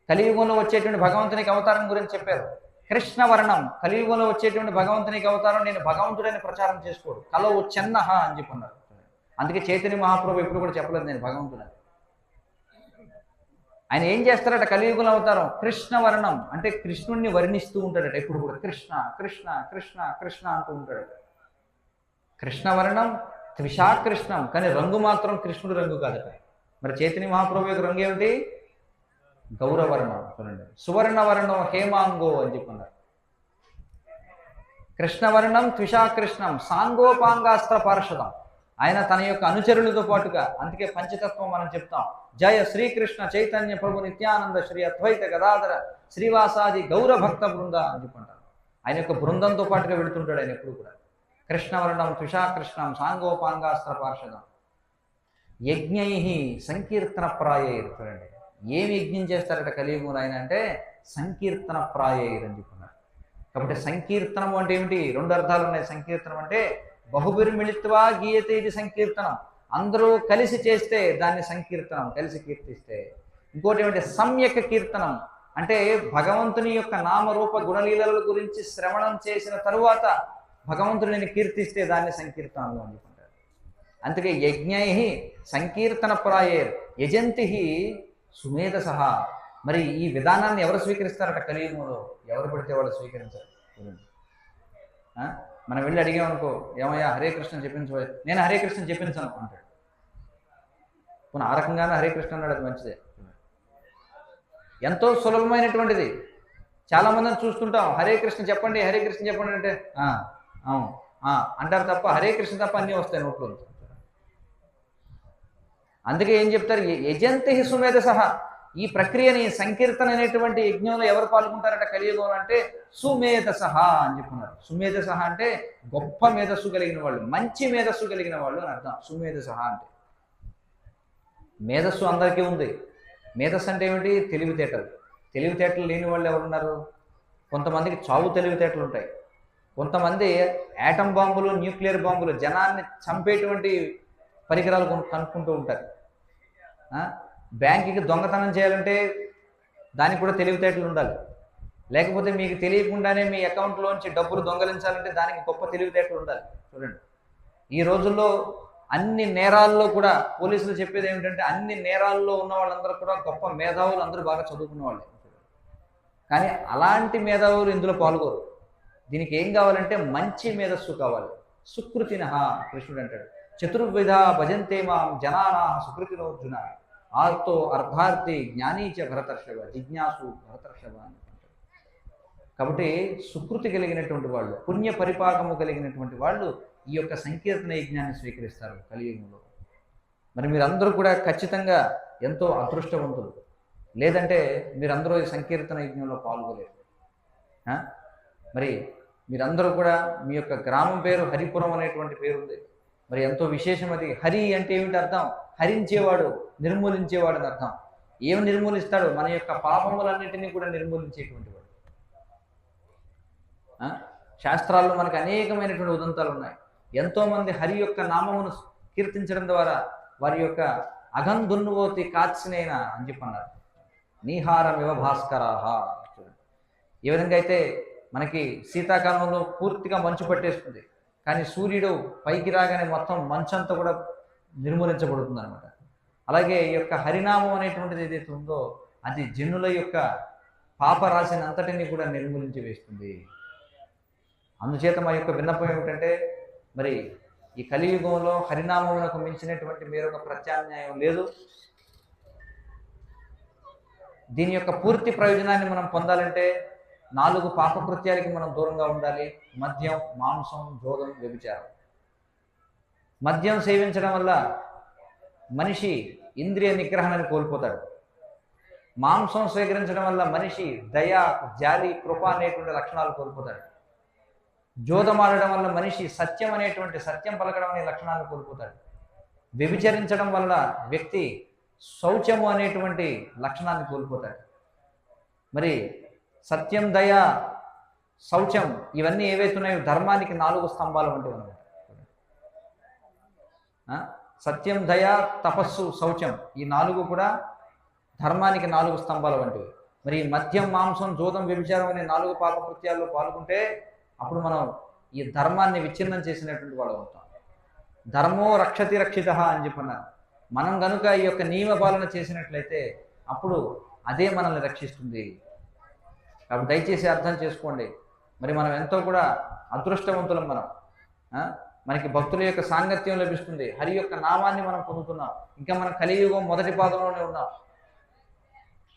కలియుగంలో వచ్చేటువంటి భగవంతునికి అవతారం గురించి చెప్పారు. కృష్ణవర్ణం, కలియుగంలో వచ్చేటువంటి భగవంతునికి అవతారం నేను భగవంతుడని ప్రచారం చేసుకోడు, కలో చెన్నహ అని చెప్పన్నారు. అందుకే చైతన్య మహాప్రభు ఎప్పుడు కూడా చెప్పలేదు నేను భగవంతుడని. ఆయన ఏం చేస్తారట కలియుగంలో అవతారం? కృష్ణవర్ణం అంటే కృష్ణుణ్ణి వర్ణిస్తూ ఉంటాడట, ఎప్పుడు కూడా కృష్ణ కృష్ణ కృష్ణ కృష్ణ అంటూ ఉంటాడట. కృష్ణవర్ణం త్రిశాకృష్ణం, కానీ రంగు మాత్రం కృష్ణుడు రంగు కాదట. మరి చైతన్య మహాప్రభు యొక్క రంగు ఏమిటి? గౌరవర్ణం. చూడండి, సువర్ణవర్ణం హేమాంగో అని చెప్పన్నారు. కృష్ణవర్ణం త్రిశాకృష్ణం సాంగోపాంగాస్త్ర పార్షదం. ఆయన తన యొక్క అనుచరులతో పాటుగా, అందుకే పంచతత్వం మనం చెప్తాం, జయ శ్రీకృష్ణ చైతన్య ప్రభు నిత్యానంద శ్రీ అద్వైత గదాధర శ్రీవాసాది గౌరభక్త బృంద అని చెప్పుకుంటారు. ఆయన యొక్క బృందంతో పాటుగా వెళుతుంటాడు ఆయన ఎప్పుడు కూడా. కృష్ణవర్ణం త్రిశాకృష్ణం సాంగోపాంగాస్త్ర పార్షదం. యజ్ఞై సంకీర్తన ప్రాయైర్. చూడండి, ఏమి యజ్ఞం చేస్తారట కలియుగంలో ఆయన అంటే సంకీర్తన ప్రాయైర్ అని చెప్పుకున్నారు. కాబట్టి సంకీర్తనం అంటే ఏమిటి? 2 అర్థాలు ఉన్నాయి. సంకీర్తనం అంటే బహుభిర్మిళిత్వా గీయతే ఇది సంకీర్తనం, అందరూ కలిసి చేస్తే దాన్ని సంకీర్తనం, కలిసి కీర్తిస్తే. ఇంకోటి ఏమిటి? సమ్యక్ కీర్తనం అంటే భగవంతుని యొక్క నామరూప గుణలీలల గురించి శ్రవణం చేసిన తరువాత భగవంతుడిని కీర్తిస్తే దాన్ని సంకీర్తనలు అనుకుంటారు. అందుకే యజ్ఞై సంకీర్తన ప్రాయేర్ యజంతి సుమేధసః. మరి ఈ విధానాన్ని ఎవరు స్వీకరిస్తారట కలియుగంలో? ఎవరు పడితే వాళ్ళు స్వీకరించారు. మనం వెళ్ళి అడిగామనుకో, ఏమయ్యా హరే కృష్ణ చెప్పించు, నేను హరే కృష్ణ చెప్పించాను అంటాడు. పోనీ ఆ రకంగానే హరే కృష్ణ అన్నాడు, అది మంచిదే. ఎంతో సులభమైనటువంటిది. చాలామందిని చూస్తుంటాం, హరే కృష్ణ చెప్పండి హరే కృష్ణ చెప్పండి అంటే అవును అంటారు తప్ప హరే కృష్ణ తప్ప అన్నీ వస్తాయి నోట్లో. అందుకే ఏం చెప్తారు? యజంతి సుమేధసః. ఈ ప్రక్రియని సంకీర్తన అనేటువంటి యజ్ఞంలో ఎవరు పాల్గొంటారట కలియుగంలో అంటే సుమేధసః అని చెప్పుకున్నారు. సుమేధసః అంటే గొప్ప మేధస్సు కలిగిన వాళ్ళు, మంచి మేధస్సు కలిగిన వాళ్ళు అని అర్థం. సుమేధసః అంటే మేధస్సు అందరికీ ఉంది. మేధస్సు అంటే ఏమిటి? తెలివితేటలు. తెలివితేటలు లేని వాళ్ళు ఎవరున్నారు? కొంతమందికి చావు తెలివితేటలు ఉంటాయి. కొంతమంది యాటం బాంబులు, న్యూక్లియర్ బాంబులు, జనాన్ని చంపేటువంటి పరికరాలు కనుక్కుంటూ ఉంటారు. బ్యాంకుకి దొంగతనం చేయాలంటే దానికి కూడా తెలివితేటలు ఉండాలి. లేకపోతే మీకు తెలియకుండానే మీ అకౌంట్లోంచి డబ్బులు దొంగలించాలంటే దానికి గొప్ప తెలివితేటలు ఉండాలి. చూడండి, ఈ రోజుల్లో అన్ని నేరాల్లో కూడా పోలీసులు చెప్పేది ఏమిటంటే అన్ని నేరాల్లో ఉన్న వాళ్ళందరూ కూడా గొప్ప మేధావులు, అందరూ బాగా చదువుకున్న వాళ్ళే. కానీ అలాంటి మేధావులు ఇందులో పాల్గొరు. దీనికి ఏం కావాలంటే మంచి మేధస్సు కావాలి. సుకృతినః కృష్ణుడు అంటాడు, చతుర్విధ భజంతే మాం జనానా సుకృతినోర్జున. ఆర్తో అర్థార్థి జ్ఞానీచ భరతర్షభ, జిజ్ఞాసు భరతర్షభ అని అంటారు. కాబట్టి సుకృతి కలిగినటువంటి వాళ్ళు, పుణ్య పరిపాకము కలిగినటువంటి వాళ్ళు ఈ యొక్క సంకీర్తన యజ్ఞాన్ని స్వీకరిస్తారు కలియుగంలో. మరి మీరందరూ కూడా ఖచ్చితంగా ఎంతో అదృష్టవంతులు, లేదంటే మీరందరూ ఈ సంకీర్తన యజ్ఞంలో పాల్గొలేరు. మరి మీరందరూ కూడా మీ యొక్క గ్రామం పేరు హరిపురం అనేటువంటి పేరు ఉంది. మరి ఎంతో విశేషం అది. హరి అంటే ఏమిటి అర్థం? హరించేవాడు, నిర్మూలించేవాడు అని అర్థం. ఏమి నిర్మూలిస్తాడు? మన యొక్క పాపములన్నింటినీ కూడా నిర్మూలించేటువంటి వాడు. శాస్త్రాల్లో మనకు అనేకమైనటువంటి ఉదంతాలు ఉన్నాయి. ఎంతోమంది హరి యొక్క నామమును కీర్తించడం ద్వారా వారి యొక్క అగందున్నువోతి కాచినైనా అని చెప్పన్నారు. నీహారమివ భాస్కరాహ. ఏ విధంగా అయితే మనకి శీతాకాలంలో పూర్తిగా మంచు పట్టేస్తుంది, కానీ సూర్యుడు పైకి రాగానే మొత్తం మంచంతా కూడా నిర్మూలించబడుతుంది అనమాట. అలాగే ఈ యొక్క హరినామం అనేటువంటిది ఏదైతే ఉందో అది జనుల యొక్క పాపరాశిని అంతటిని కూడా నిర్మూలించి వేస్తుంది. అందుచేత మా యొక్క విన్నపం ఏమిటంటే, మరి ఈ కలియుగంలో హరినామమునకు మించినటువంటి వేరొక ప్రత్యామ్నాయం లేదు. దీని యొక్క పూర్తి ప్రయోజనాన్ని మనం పొందాలంటే 4 పాపకృత్యాలకి మనం దూరంగా ఉండాలి. మద్యం, మాంసం, జోదం, వ్యభిచారం. మద్యం సేవించడం వల్ల మనిషి ఇంద్రియ నిగ్రహాన్ని కోల్పోతాడు. మాంసం స్వీకరించడం వల్ల మనిషి దయ, జాలి, కృప అనేటువంటి లక్షణాలు కోల్పోతాడు. జోదం ఆడడం వల్ల మనిషి సత్యం పలకడం అనే లక్షణాలను కోల్పోతాడు. వ్యభిచరించడం వల్ల వ్యక్తి శౌచము అనేటువంటి లక్షణాన్ని కోల్పోతాడు. మరి సత్యం, దయ, శౌచం ఇవన్నీ ఏవైతున్నాయో ధర్మానికి 4 స్తంభాలు వంటివి అన్నమాట. సత్యం, దయ, తపస్సు, శౌచం ఈ 4 కూడా ధర్మానికి 4 స్తంభాలు వంటివి. మరి మద్యం, మాంసం, జోదం, వ్యభిచారం అనే 4 పాపకృత్యాల్లో పాల్గొంటే అప్పుడు మనం ఈ ధర్మాన్ని విచ్ఛిన్నం చేసినటువంటి వాళ్ళు అవుతాం. ధర్మో రక్షతి రక్షిత అని చెప్పన్నారు. మనం కనుక ఈ యొక్క నియమ పాలన చేసినట్లయితే అప్పుడు అదే మనల్ని రక్షిస్తుంది. కాబట్టి దయచేసి అర్థం చేసుకోండి. మరి మనం ఎంతో కూడా అదృష్టవంతులం. మనకి భక్తుల యొక్క సాంగత్యం లభిస్తుంది. హరి యొక్క నామాన్ని మనం పొందుతున్నాం. ఇంకా మనం కలియుగం మొదటి పాదంలోనే ఉన్నాం.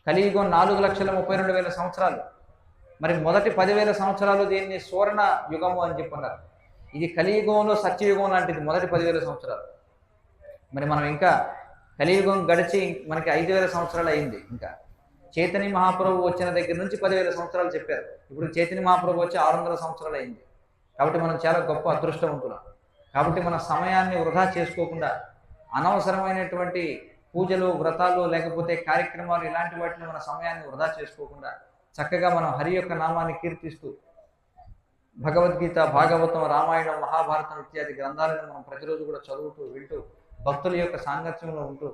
కలియుగం 4,32,000 సంవత్సరాలు. మరి మొదటి 10,000 సంవత్సరాలు దీన్ని సువర్ణ యుగము అని చెప్పన్నారు. ఇది కలియుగంలో సత్యయుగం లాంటిది మొదటి 10,000 సంవత్సరాలు. మరి మనం ఇంకా కలియుగం గడిచి మనకి 5,000 సంవత్సరాలు అయింది. ఇంకా చైతన్య మహాప్రభు వచ్చిన దగ్గర నుంచి 10,000 సంవత్సరాలు చెప్పారు. ఇప్పుడు చైతన్య మహాప్రభు వచ్చి 600 సంవత్సరాలు అయింది. కాబట్టి మనం చాలా గొప్ప అదృష్టవంతులం. కాబట్టి మన సమయాన్ని వృధా చేసుకోకుండా అనవసరమైనటువంటి పూజలు, వ్రతాలు, లేకపోతే కార్యక్రమాలు ఇలాంటి వాటిని మన సమయాన్ని వృధా చేసుకోకుండా చక్కగా మనం హరి యొక్క నామాన్ని కీర్తిస్తూ భగవద్గీత, భాగవతం, రామాయణం, మహాభారతం ఇత్యాది గ్రంథాలను మనం ప్రతిరోజు కూడా చదువుతూ వింటూ భక్తుల యొక్క సాంగత్యంలో ఉంటూ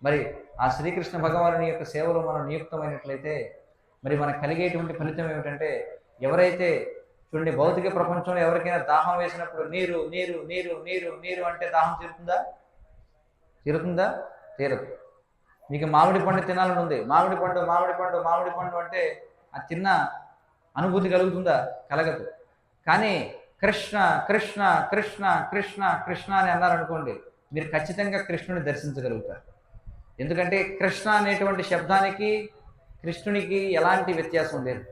మరి ఆ శ్రీకృష్ణ భగవానుని యొక్క సేవలో మనం నియుక్తమైనట్లయితే మరి మనకు కలిగేటువంటి ఫలితం ఏమిటంటే, ఎవరైతే చూడండి భౌతిక ప్రపంచంలో ఎవరికైనా దాహం వేసినప్పుడు నీరు నీరు నీరు నీరు నీరు అంటే దాహం తీరుతుందా? తీరదు. మీకు మామిడి పండు తినాలని ఉంది, మామిడి పండు మామిడి పండు మామిడి పండు అంటే ఆ తిన్న అనుభూతి కలుగుతుందా? కలగదు. కానీ కృష్ణ కృష్ణ కృష్ణ కృష్ణ కృష్ణ అని అన్నారనుకోండి, మీరు ఖచ్చితంగా కృష్ణుని దర్శించగలుగుతారు. ఎందుకంటే కృష్ణ అనేటువంటి శబ్దానికి కృష్ణునికి ఎలాంటి వ్యత్యాసం లేదు.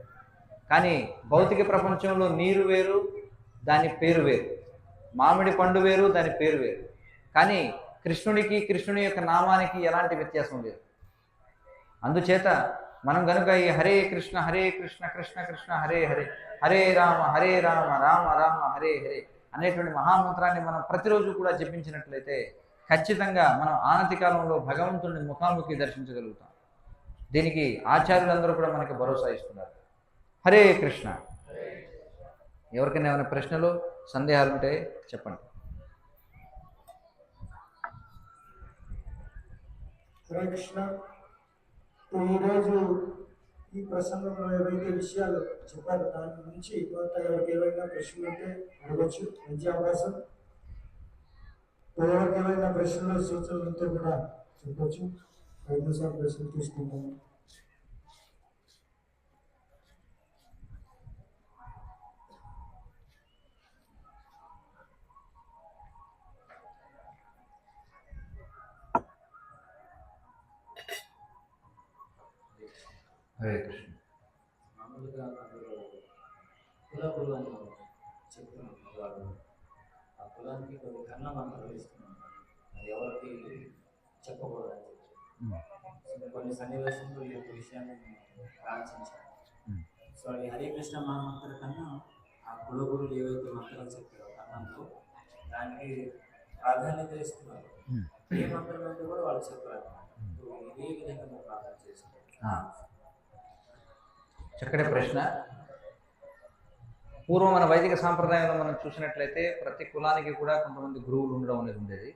కానీ భౌతిక ప్రపంచంలో నీరు వేరు, దాని పేరు వేరు. మామిడి పండు వేరు, దాని పేరు వేరు. కానీ కృష్ణుడికి, కృష్ణుని యొక్క నామానికి ఎలాంటి వ్యత్యాసం లేదు. అందుచేత మనం కనుక ఈ హరే కృష్ణ కృష్ణ కృష్ణ హరే హరే, హరే రామ రామ రామ హరే హరే అనేటువంటి మహామంత్రాన్ని మనం ప్రతిరోజు కూడా జపించినట్లయితే ఖచ్చితంగా మనం ఆనతి కాలంలో భగవంతుడిని ముఖాముఖి దర్శించగలుగుతాం. దీనికి ఆచార్యులందరూ కూడా మనకి భరోసా ఇస్తున్నారు. హరే కృష్ణ. ఎవరికైనా ఏమైనా ప్రశ్నలు, సందేహాలు ఉంటే చెప్పండి. హరే కృష్ణ. ఈరోజు ఈ ప్రసంగంలో ఏవైతే విషయాలు చెప్పారో దాని గురించి కొంత ఎవరికి ఏవైనా ప్రశ్నలు ఉంటే అడగచ్చు. మంచి అవకాశం. ఎవరికి ఏవైనా ప్రశ్నలు, సూచనలు ఉంటే కూడా చెప్పచ్చు. 5 నిమిషాలు ప్రశ్నలు తీసుకుంటాము. హరే కృష్ణ. మామూలుగా అందులో కులగురు అని చెప్తున్నాం వాళ్ళు ఆ కులానికి కొన్ని కన్న మంత్రాలు ఇస్తున్నాం. అది ఎవరికి చెప్పకూడదని చెప్పి కొన్ని సన్నివేశంలో ఈ యొక్క విషయాన్ని ఆలోచించాను. సో అది హరే కృష్ణ మహామంత్ర కన్నా ఆ కులగురులు ఏవైతే మంత్రాలు చెప్పారో కన్నంలో దానికి ప్రాధాన్యత ఇస్తున్నారు. ఏ మంత్రం అంటే కూడా వాళ్ళు చెప్పారు. ఇదే విధంగా మనం ప్రార్థన చేసుకోవాలి. చక్కటి ప్రశ్న. పూర్వం మన వైదిక సాంప్రదాయంలో మనం చూసినట్లయితే ప్రతి కులానికి కూడా కొంతమంది గురువులు ఉండడం అనేది ఉండేది.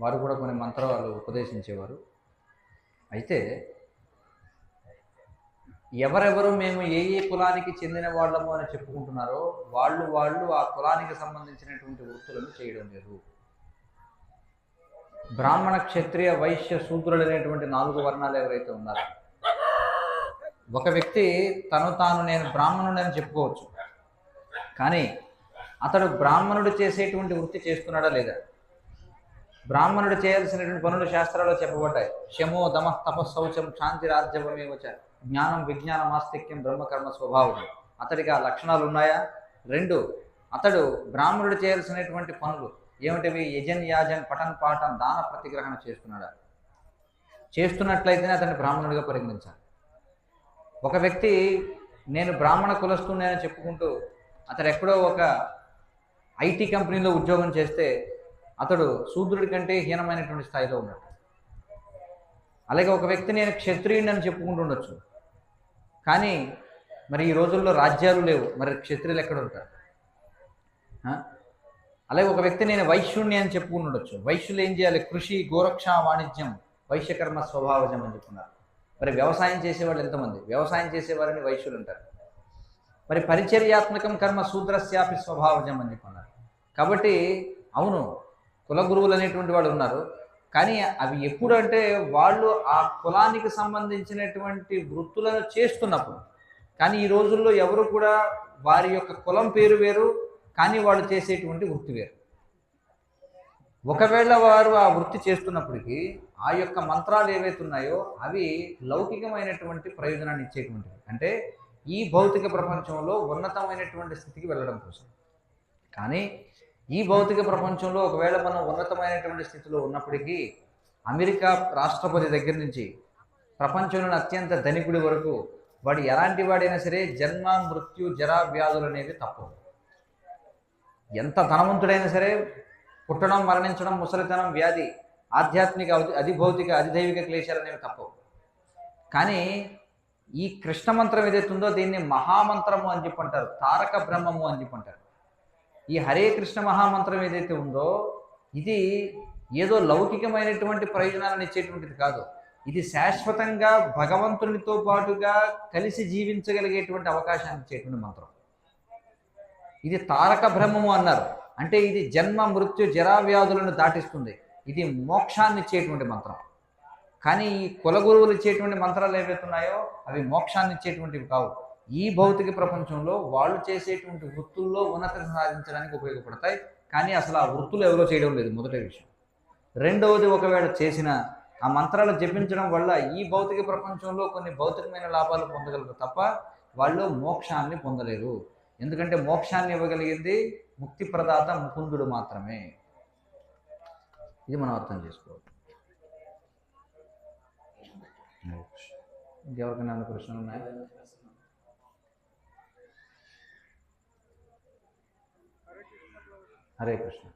వారు కూడా కొన్ని మంత్రాలు ఉపదేశించేవారు. అయితే ఎవరెవరు మేము ఏ ఏ కులానికి చెందిన వాళ్ళము అని చెప్పుకుంటున్నారో వాళ్ళు ఆ కులానికి సంబంధించినటువంటి వృత్తులను చేయడం లేదు. బ్రాహ్మణ, క్షత్రియ, వైశ్య, శూద్రులు అనేటువంటి 4 వర్ణాలు ఎవరైతే ఉన్నారో ఒక వ్యక్తి తాను నేను బ్రాహ్మణుడు అని చెప్పుకోవచ్చు, కానీ అతడు బ్రాహ్మణుడు చేసేటువంటి వృత్తి చేస్తున్నాడా లేదా? బ్రాహ్మణుడు చేయాల్సినటువంటి పనులు శాస్త్రాల్లో చెప్పబడ్డాయి. శమో దమ తపశౌచం శాంతి రాజ్యమేవచ జ్ఞానం విజ్ఞానం ఆస్తిక్యం బ్రహ్మకర్మ స్వభావం. అతడికి ఆ లక్షణాలు ఉన్నాయా? 2, అతడు బ్రాహ్మణుడు చేయాల్సినటువంటి పనులు ఏమిటివి? యజన్ యాజన్ పఠన్ పాఠం దాన ప్రతిగ్రహణ చేస్తున్నాడా? చేస్తున్నట్లయితేనే అతన్ని బ్రాహ్మణుడిగా పరిగణించాలి. ఒక వ్యక్తి నేను బ్రాహ్మణ కులస్తుని అని చెప్పుకుంటూ అతడు ఎక్కడో ఒక ఐటీ కంపెనీలో ఉద్యోగం చేస్తే అతడు శూద్రుడి కంటే హీనమైనటువంటి స్థాయిలో ఉన్నాడు. అలాగే ఒక వ్యక్తి నేను క్షత్రియుడిని అని చెప్పుకుంటుండొచ్చు, కానీ మరి ఈ రోజుల్లో రాజ్యాలు లేవు, మరి క్షత్రియులు ఎక్కడ ఉంటారు? అలాగే ఒక వ్యక్తి నేను వైశ్యుణ్ణి అని చెప్పుకుంటుండొచ్చు. వైశ్యులు ఏం చేయాలి? కృషి, గోరక్ష, వాణిజ్యం, వైశ్యకర్మ స్వభావజం అని చెప్పుకున్నారు. మరి వ్యవసాయం చేసేవాళ్ళు ఎంతమంది? వ్యవసాయం చేసేవారిని వైశ్యులు అంటారు. మరి పరిచర్యాత్మకం కర్మ శూద్రస్యాపి స్వభావజం అని చెప్పుకున్నారు. కాబట్టి అవును, కులగురువులు అనేటువంటి వాళ్ళు ఉన్నారు, కానీ అవి ఎప్పుడు అంటే వాళ్ళు ఆ కులానికి సంబంధించినటువంటి వృత్తులను చేస్తున్నప్పుడు. కానీ ఈ రోజుల్లో ఎవరు కూడా వారి యొక్క కులం పేరు వేరు, కానీ వాళ్ళు చేసేటువంటి వృత్తి వేరు. ఒకవేళ వారు ఆ వృత్తి చేస్తున్నప్పటికీ ఆ యొక్క మంత్రాలు ఏవైతే ఉన్నాయో అవి లౌకికమైనటువంటి ప్రయోజనాన్ని ఇచ్చేటువంటివి, అంటే ఈ భౌతిక ప్రపంచంలో ఉన్నతమైనటువంటి స్థితికి వెళ్ళడం కోసం. కానీ ఈ భౌతిక ప్రపంచంలో ఒకవేళ మనం ఉన్నతమైనటువంటి స్థితిలో ఉన్నప్పటికీ అమెరికా రాష్ట్రపతి దగ్గర నుంచి ప్రపంచంలోని అత్యంత ధనికుడి వరకు వాడు ఎలాంటి వాడైనా సరే జన్మ, మృత్యు, జరా, వ్యాధులు అనేవి తప్పవు. ఎంత ధనవంతుడైనా సరే పుట్టడం, మరణించడం, ముసలితనం, వ్యాధి, ఆధ్యాత్మిక, అధిభౌతిక, అధిదైవిక క్లేశాలు అనేవి తప్పవు. కానీ ఈ కృష్ణ మంత్రం ఏదైతుందో దీన్ని మహామంత్రము అని చెప్పంటారు, తారక బ్రహ్మము అని చెప్పంటారు. ఈ హరే కృష్ణ మహామంత్రం ఏదైతే ఉందో ఇది ఏదో లౌకికమైనటువంటి ప్రయోజనాలను ఇచ్చేటువంటిది కాదు. ఇది శాశ్వతంగా భగవంతునితో పాటుగా కలిసి జీవించగలిగేటువంటి అవకాశాన్ని ఇచ్చేటువంటి మంత్రం. ఇది తారక బ్రహ్మము అన్నారు, అంటే ఇది జన్మ, మృత్యు, జరా, వ్యాధులను దాటిస్తుంది. ఇది మోక్షాన్ని ఇచ్చేటువంటి మంత్రం. కానీ ఈ కులగురువులు ఇచ్చేటువంటి మంత్రాలు ఏవైతే ఉన్నాయో అవి మోక్షాన్ని ఇచ్చేటువంటివి కావు. ఈ భౌతిక ప్రపంచంలో వాళ్ళు చేసేటువంటి వృత్తుల్లో ఉన్నతిని సాధించడానికి ఉపయోగపడతాయి, కానీ అసలు ఆ వృత్తులు ఎవరో చేయడం లేదు, మొదటి విషయం. రెండవది, ఒకవేళ చేసిన ఆ మంత్రాలు జపించడం వల్ల ఈ భౌతిక ప్రపంచంలో కొన్ని భౌతికమైన లాభాలు పొందగలరు తప్ప వాళ్ళు మోక్షాన్ని పొందలేరు. ఎందుకంటే మోక్షాన్ని ఇవ్వగలిగింది ముక్తి ప్రదాత ముకుందుడు మాత్రమే. ఇది మనం అర్థం చేసుకోవాలి. ఇంకెవరికైనా ఏమైనా ప్రశ్నలు ఉన్నాయా? హరే కృష్ణ.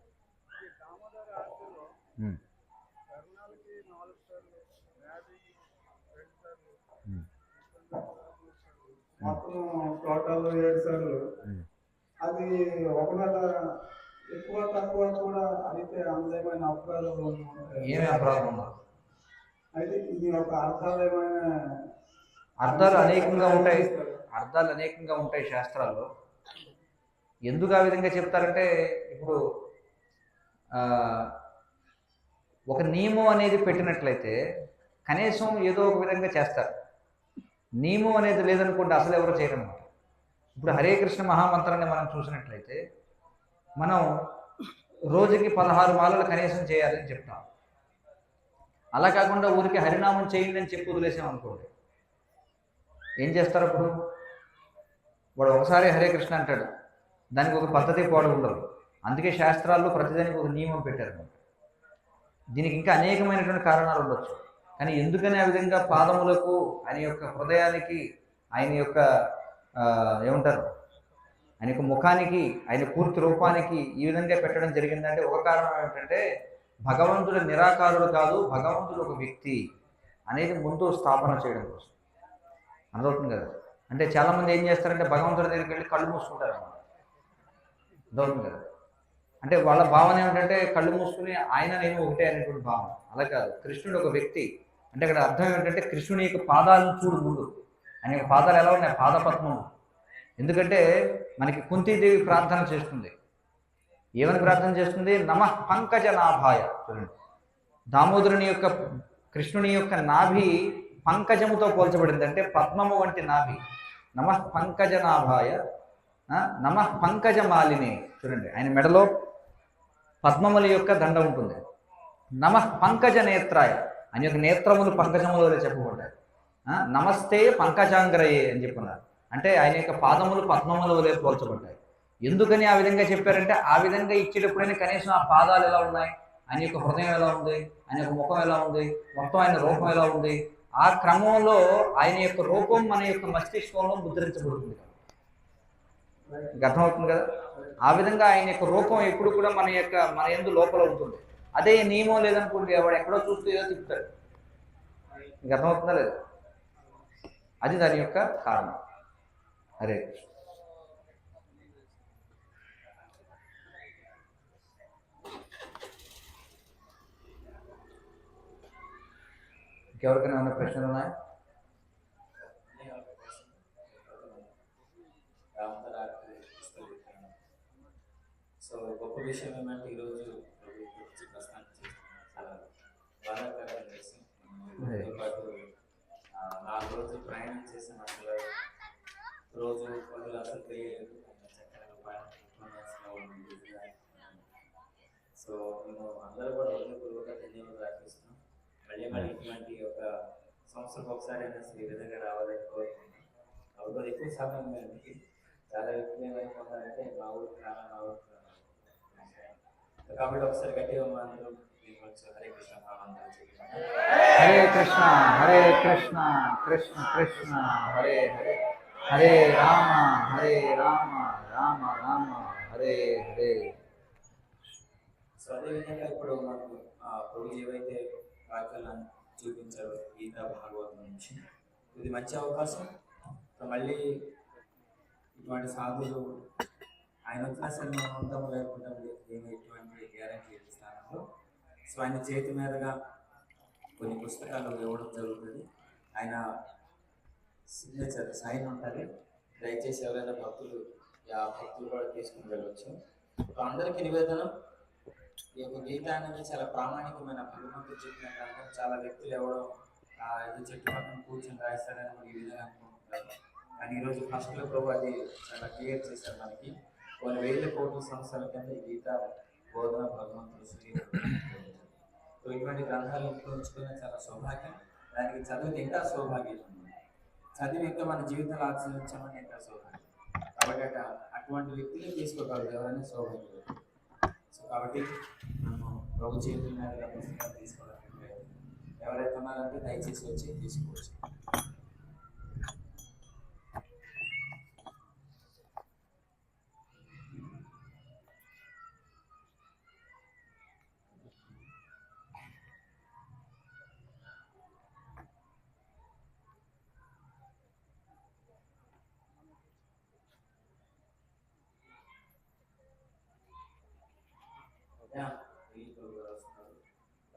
మొత్తం టోటల్ 7 సార్లు. అది ఒకవేళ ఎక్కువ తక్కువ కూడా అయితే అందమైన అపరాధాలు ఉంటాయి. ఏమి అపరాధం ఉన్నారు? అయితే ఇది ఒక అర్థాలు ఏమైనా అర్థాలు అనేకంగా ఉంటాయి శాస్త్రాల్లో. ఎందుకు ఆ విధంగా చెప్తారంటే ఇప్పుడు ఒక నియమం అనేది పెట్టినట్లయితే కనీసం ఏదో ఒక విధంగా చేస్తారు. నియమం అనేది లేదనుకోండి అసలు ఎవరు చేయరన్నమాట. ఇప్పుడు హరే కృష్ణ మహామంత్రాన్ని మనం చూసినట్లయితే మనం రోజుకి 16 మాలలు కనీసం చేయాలని చెప్తాం. అలా కాకుండా ఊరికి హరినామం చేయండి అని చెప్పి వదిలేసాం అనుకోండి, ఏం చేస్తారు అప్పుడు? వాడు ఒకసారి హరే కృష్ణ అంటాడు, దానికి ఒక పద్ధతి కూడా ఉండదు. అందుకే శాస్త్రాల్లో ప్రతిదానికి ఒక నియమం పెట్టారు. దీనికి ఇంకా అనేకమైనటువంటి కారణాలు ఉండొచ్చు. కానీ ఎందుకని ఆ విధంగా పాదములకు, ఆయన యొక్క హృదయానికి, ఆయన యొక్క ఏమంటారు, ఆయన యొక్క ముఖానికి, ఆయన పూర్తి రూపానికి ఈ విధంగా పెట్టడం జరిగిందంటే ఒక కారణం ఏమిటంటే భగవంతుడు నిరాకారుడు కాదు, భగవంతుడు ఒక వ్యక్తి అనేది ముందు స్థాపన చేయడం కోసం. అర్థమవుతుంది కదా? అంటే చాలామంది ఏం చేస్తారంటే భగవంతుడి దగ్గరికి వెళ్ళి కళ్ళు మూసుకుంటారు అన్నమాట. అర్థమవుతుంది కదా? అంటే వాళ్ళ భావన ఏమిటంటే కళ్ళు మూసుకుని ఆయన నేను ఒకటే అనేటువంటి భావన. అలా కాదు, కృష్ణుడు ఒక వ్యక్తి. అంటే అక్కడ అర్థం ఏమిటంటే కృష్ణుని యొక్క పాదాలను చూడు ముందు. ఆయన యొక్క పాదాలు ఎలా ఉన్నాయి? పాదపద్మము. ఎందుకంటే మనకి కుంతీదేవి ప్రార్థన చేస్తుంది. ఏమని ప్రార్థన చేస్తుంది? నమః పంకజనాభాయ. చూడండి, దామోదరుని యొక్క, కృష్ణుని యొక్క నాభి పంకజముతో పోల్చబడింది, అంటే పద్మము వంటి నాభి. నమః పంకజనాభాయ, నమః పంకజమాలిని. చూడండి, ఆయన మెడలో పద్మముల యొక్క దండ ఉంటుంది. నమః పంకజ నేత్రాయ, ఆయన యొక్క నేత్రములు పంకజములలో చెప్పబడ్డాయి. నమస్తే పంకజాంగ్రయే అని చెప్పున్నారు. అంటే ఆయన యొక్క పాదములు పద్మముల వలె పోల్చబడ్డాయి. ఎందుకని ఆ విధంగా చెప్పారంటే ఆ విధంగా ఇచ్చేటప్పుడైనా కనీసం ఆ పాదాలు ఎలా ఉన్నాయి, ఆయన యొక్క హృదయం ఎలా ఉంది, ఆయన యొక్క ముఖం ఎలా ఉంది, మొత్తం ఆయన రూపం ఎలా ఉంది, ఆ క్రమంలో ఆయన యొక్క రూపం మన యొక్క మస్తిష్కంలో ముద్రించబడుతుంది. అర్థమవుతుంది కదా? ఆ విధంగా ఆయన యొక్క రూపం ఎప్పుడు కూడా మన యందు లోపల ఉంటుంది. అదే నియమం లేదనుకోండి, వాడు ఎక్కడో చూస్తూ ఏదో తిప్పుతాడు. మీకు అర్థమవుతుందా లేదా? అది దాని యొక్క కారణం. హరే కృష్ణ. ఇంకెవరికైనా ఏమైనా ప్రశ్నలు ఉన్నాయా? సో గొప్ప విషయం ఏమంటే ఈరోజు ప్రస్థానం చాలా బాధాకరమైన విషయం. పాటు 4 రోజులు ప్రయాణం చేసిన అసలు రోజు పనులు అసలు తెలియలేదు. సో మేము అందరూ కూడా హృదయపూర్వక ధన్యవాదాలు అర్పిస్తున్నాం. మళ్ళీ ఇటువంటి ఒక సంవత్సరం ఒకసారి అయినా ఈ విధంగా రావాలని కోరుకుంటున్నాం. అప్పుడు ఎక్కువ సమయం మనకి చాలా ఎక్కువ ఏమైపోతారంటే మా ఊరికి రావాలి, మా ఊరికి రావాలి. కాబట్టి ఒకసారి గట్టిగా అందరూ హరే కృష్ణ భావంతో చెప్తాం. హరే కృష్ణ హరే కృష్ణ కృష్ణ కృష్ణ హరే హరే, హరే రామ హరే రామ రామ రామ హరే హరే. సో అదేవిధంగా ఇప్పుడు మనకు ప్రభు ఏవైతే వాక్యాలను చూపించారో గీతా భాగవతం నుంచి ఇది మంచి అవకాశం. మళ్ళీ ఇటువంటి సాధువులు ఆయన వచ్చినా సరే మనం ఉంటాము లేకుండా ఏమి ఎటువంటి గ్యారంటీ స్థానంలో. సో ఆయన చేతి మీదుగా కొన్ని పుస్తకాలు ఇవ్వడం జరుగుతుంది. ఆయన సిగ్నేచర్ సైన్ ఉంటుంది. దయచేసి ఎవరైనా భక్తులు కూడా తీసుకుని వెళ్ళవచ్చు. అందరికీ నివేదనం, ఈ యొక్క గీత అనేది చాలా ప్రామాణికమైన భగవంతుడు చెప్పిన గ్రంథం. చాలా వ్యక్తులు ఎవరో ఏదో చెట్టు పక్కన కూర్చొని రాస్తారని ఈ విధంగా అనుకుంటున్నారు. కానీ ఈరోజు ఫస్ట్లో ప్రభు అది చాలా క్లియర్ చేశారు మనకి. కొన్ని 1000 కోట్ల సంవత్సరాల కింద ఈ గీత బోధన భగవంతుడు సో ఇటువంటి గ్రంథాలు ఇంట్లో ఉంచుకునే చాలా సౌభాగ్యం. దానికి చదివితే ఇంకా సౌభాగ్యం, చదివి ఇంకా మన జీవితంలో ఆచరించామని ఇంకా సౌభాగ్యం. కాబట్టి అటువంటి వ్యక్తులే తీసుకోగలరు ఎవరైనా సౌభాగ్యం. సో కాబట్టి మనం ప్రభు చేతుల మీద పుస్తకాలు తీసుకోవడానికి ఎవరైతే ఉన్నారంటే దయచేసి వచ్చి తీసుకోవచ్చు.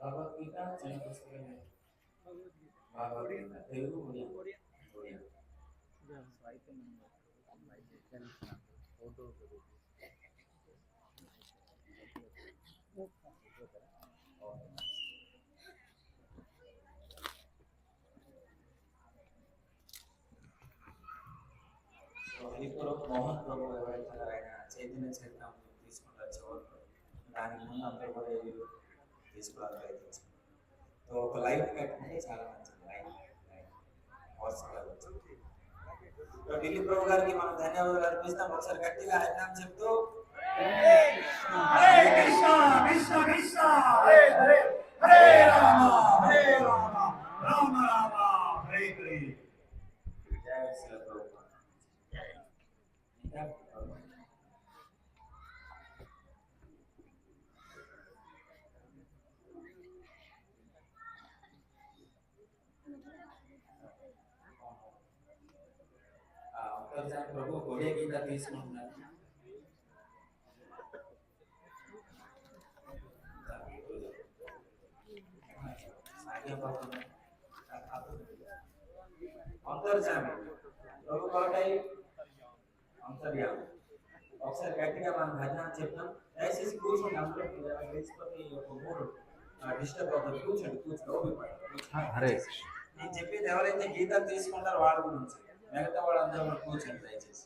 భగవద్గీత చిన్న పుస్తకమే. భగవద్గీత తెలుగు ఒడియా. ఇప్పుడు మోహన్ ప్రభు ఎవరైతే ఆయన చైతన్య చరిత్రం తీసుకుంటారు చివరికి, దానికి ముందు అందరూ కూడా ఏదో తీసుకోవడానికి ప్రయత్నించారు. సో ఒక లైట్ కట్టుకుంటే చాలా మంచిది. లైట్ వర్షాలు ఢిల్లీ ప్రభు గారికి మనం ధన్యవాదాలు అర్పిస్తాం. ఒకసారి గట్టిగా ఆయన చెప్తూ హరే కృష్ణ కృష్ణ కృష్ణ హరే హరే హరే రామ రామ రామ హరే హరే. జై శ్రీ ప్రభు. ప్రభు కొడే గీత తీసుకుంటున్నారు. అంతర్జామి ప్రభు కోటై అంతర్యామి. ఒకసారి గట్టిగా మనం భజన చెప్తాం. దయచేసి కూర్చోండి. అందరూ లేచిపోతే ఒక మూడు డిస్టర్బ్ అవుతుంది. కూర్చోండి. హరే నేను చెప్పేది ఎవరైతే గీతాలు తీసుకుంటారో వాళ్ళ గురించి, మిగతా వాళ్ళందరూ కూడా కూర్చోండి దయచేసి.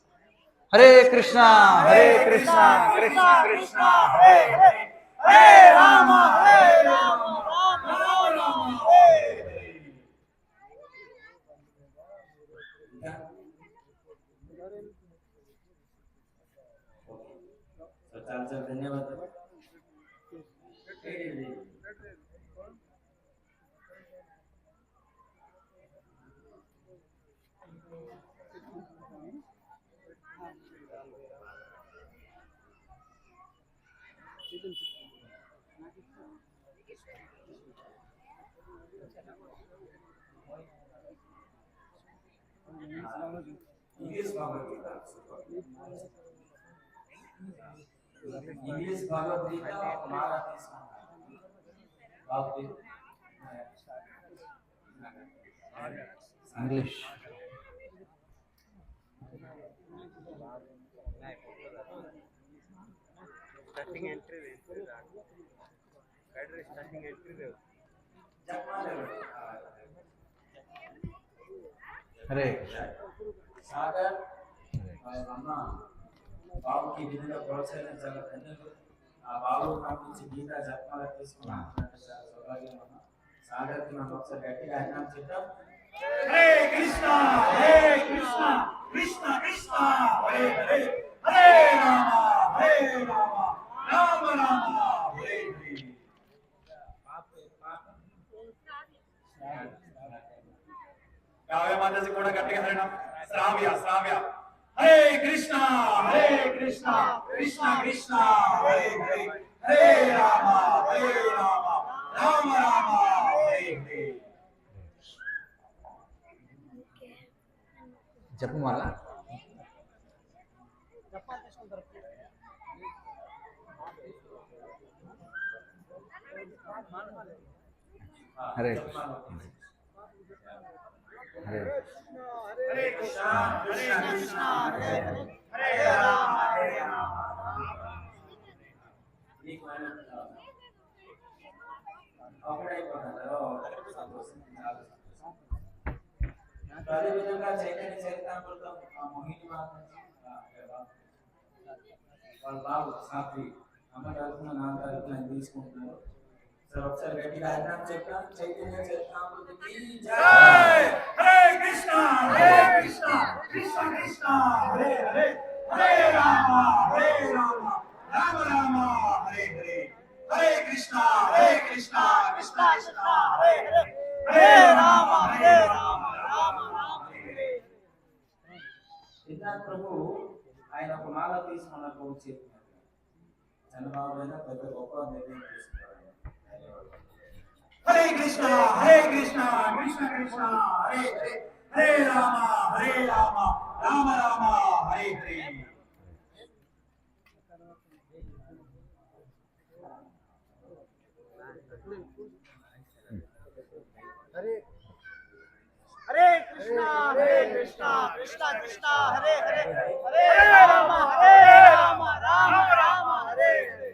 హరే కృష్ణ కృష్ణ కృష్ణ హరే హరే హరే రామ రామ రామ హరే హరే. చాలా ధన్యవాదాలు. ఇంగ్లీష్ భగవద్గీత ఒక మాల తీసుకుంటాను. English starting entry starting entry Hare Sagar అమ్మ బాబుకి ఈ విధంగా ప్రోత్సహించాలి. ఆ బాబు పంపించి గీత జపమాల తీసుకున్నాం. సౌభాగ్యం అమ్మ. సాగర్కి మనం ఒకసారి గట్టిగా ఆయన చెప్తాం. హరే కృష్ణ కృష్ణ కృష్ణ హరే హరే హరే రామ రామ రామ హరే హరే. కావ్య మాతాజీ కూడా గట్టిగా హరణం. శ్రావ్య హరే కృష్ణ కృష్ణ కృష్ణ హరే హరే హరే రామ రామ రామ హరే హరే. జపమాల హరే హరే హరే కృష్ణ కృష్ణ హరే హరే హరే రామ మీకు ఒకటైపోతారు. సంతోషం. అదేవిధంగా చైతన్య చరితామృతం మోహిని వాళ్ళ బాబు సాత్వి అమ్మ తరఫున నా తరఫున తీసుకుంటున్నారు. సార్ ఒకసారి గట్టిగా ఆయన చెప్తాం. చైతన్య చరితామృతికి జై. హరే కృష్ణ కృష్ణ కృష్ణ హరే హరే హరే రామ రామ రామ హరే హరే హరే కృష్ణ కృష్ణ కృష్ణ హరే హరే హరే రామ రామ హరే. సిద్ధార్థ ప్రభు ఆయన ఒక మాల తీసుకున్న ప్రభు చెప్పినారు. చంద్రబాబు అయినా పెద్ద గొప్ప నిర్ణయం తీసుకున్నారు. హరే కృష్ణ కృష్ణ కృష్ణ హరే హరే హరే రామ రామ రామ హరే హరే. हरे कृष्णा कृष्णा कृष्णा हरे हरे हरे राम राम राम हरे हरे.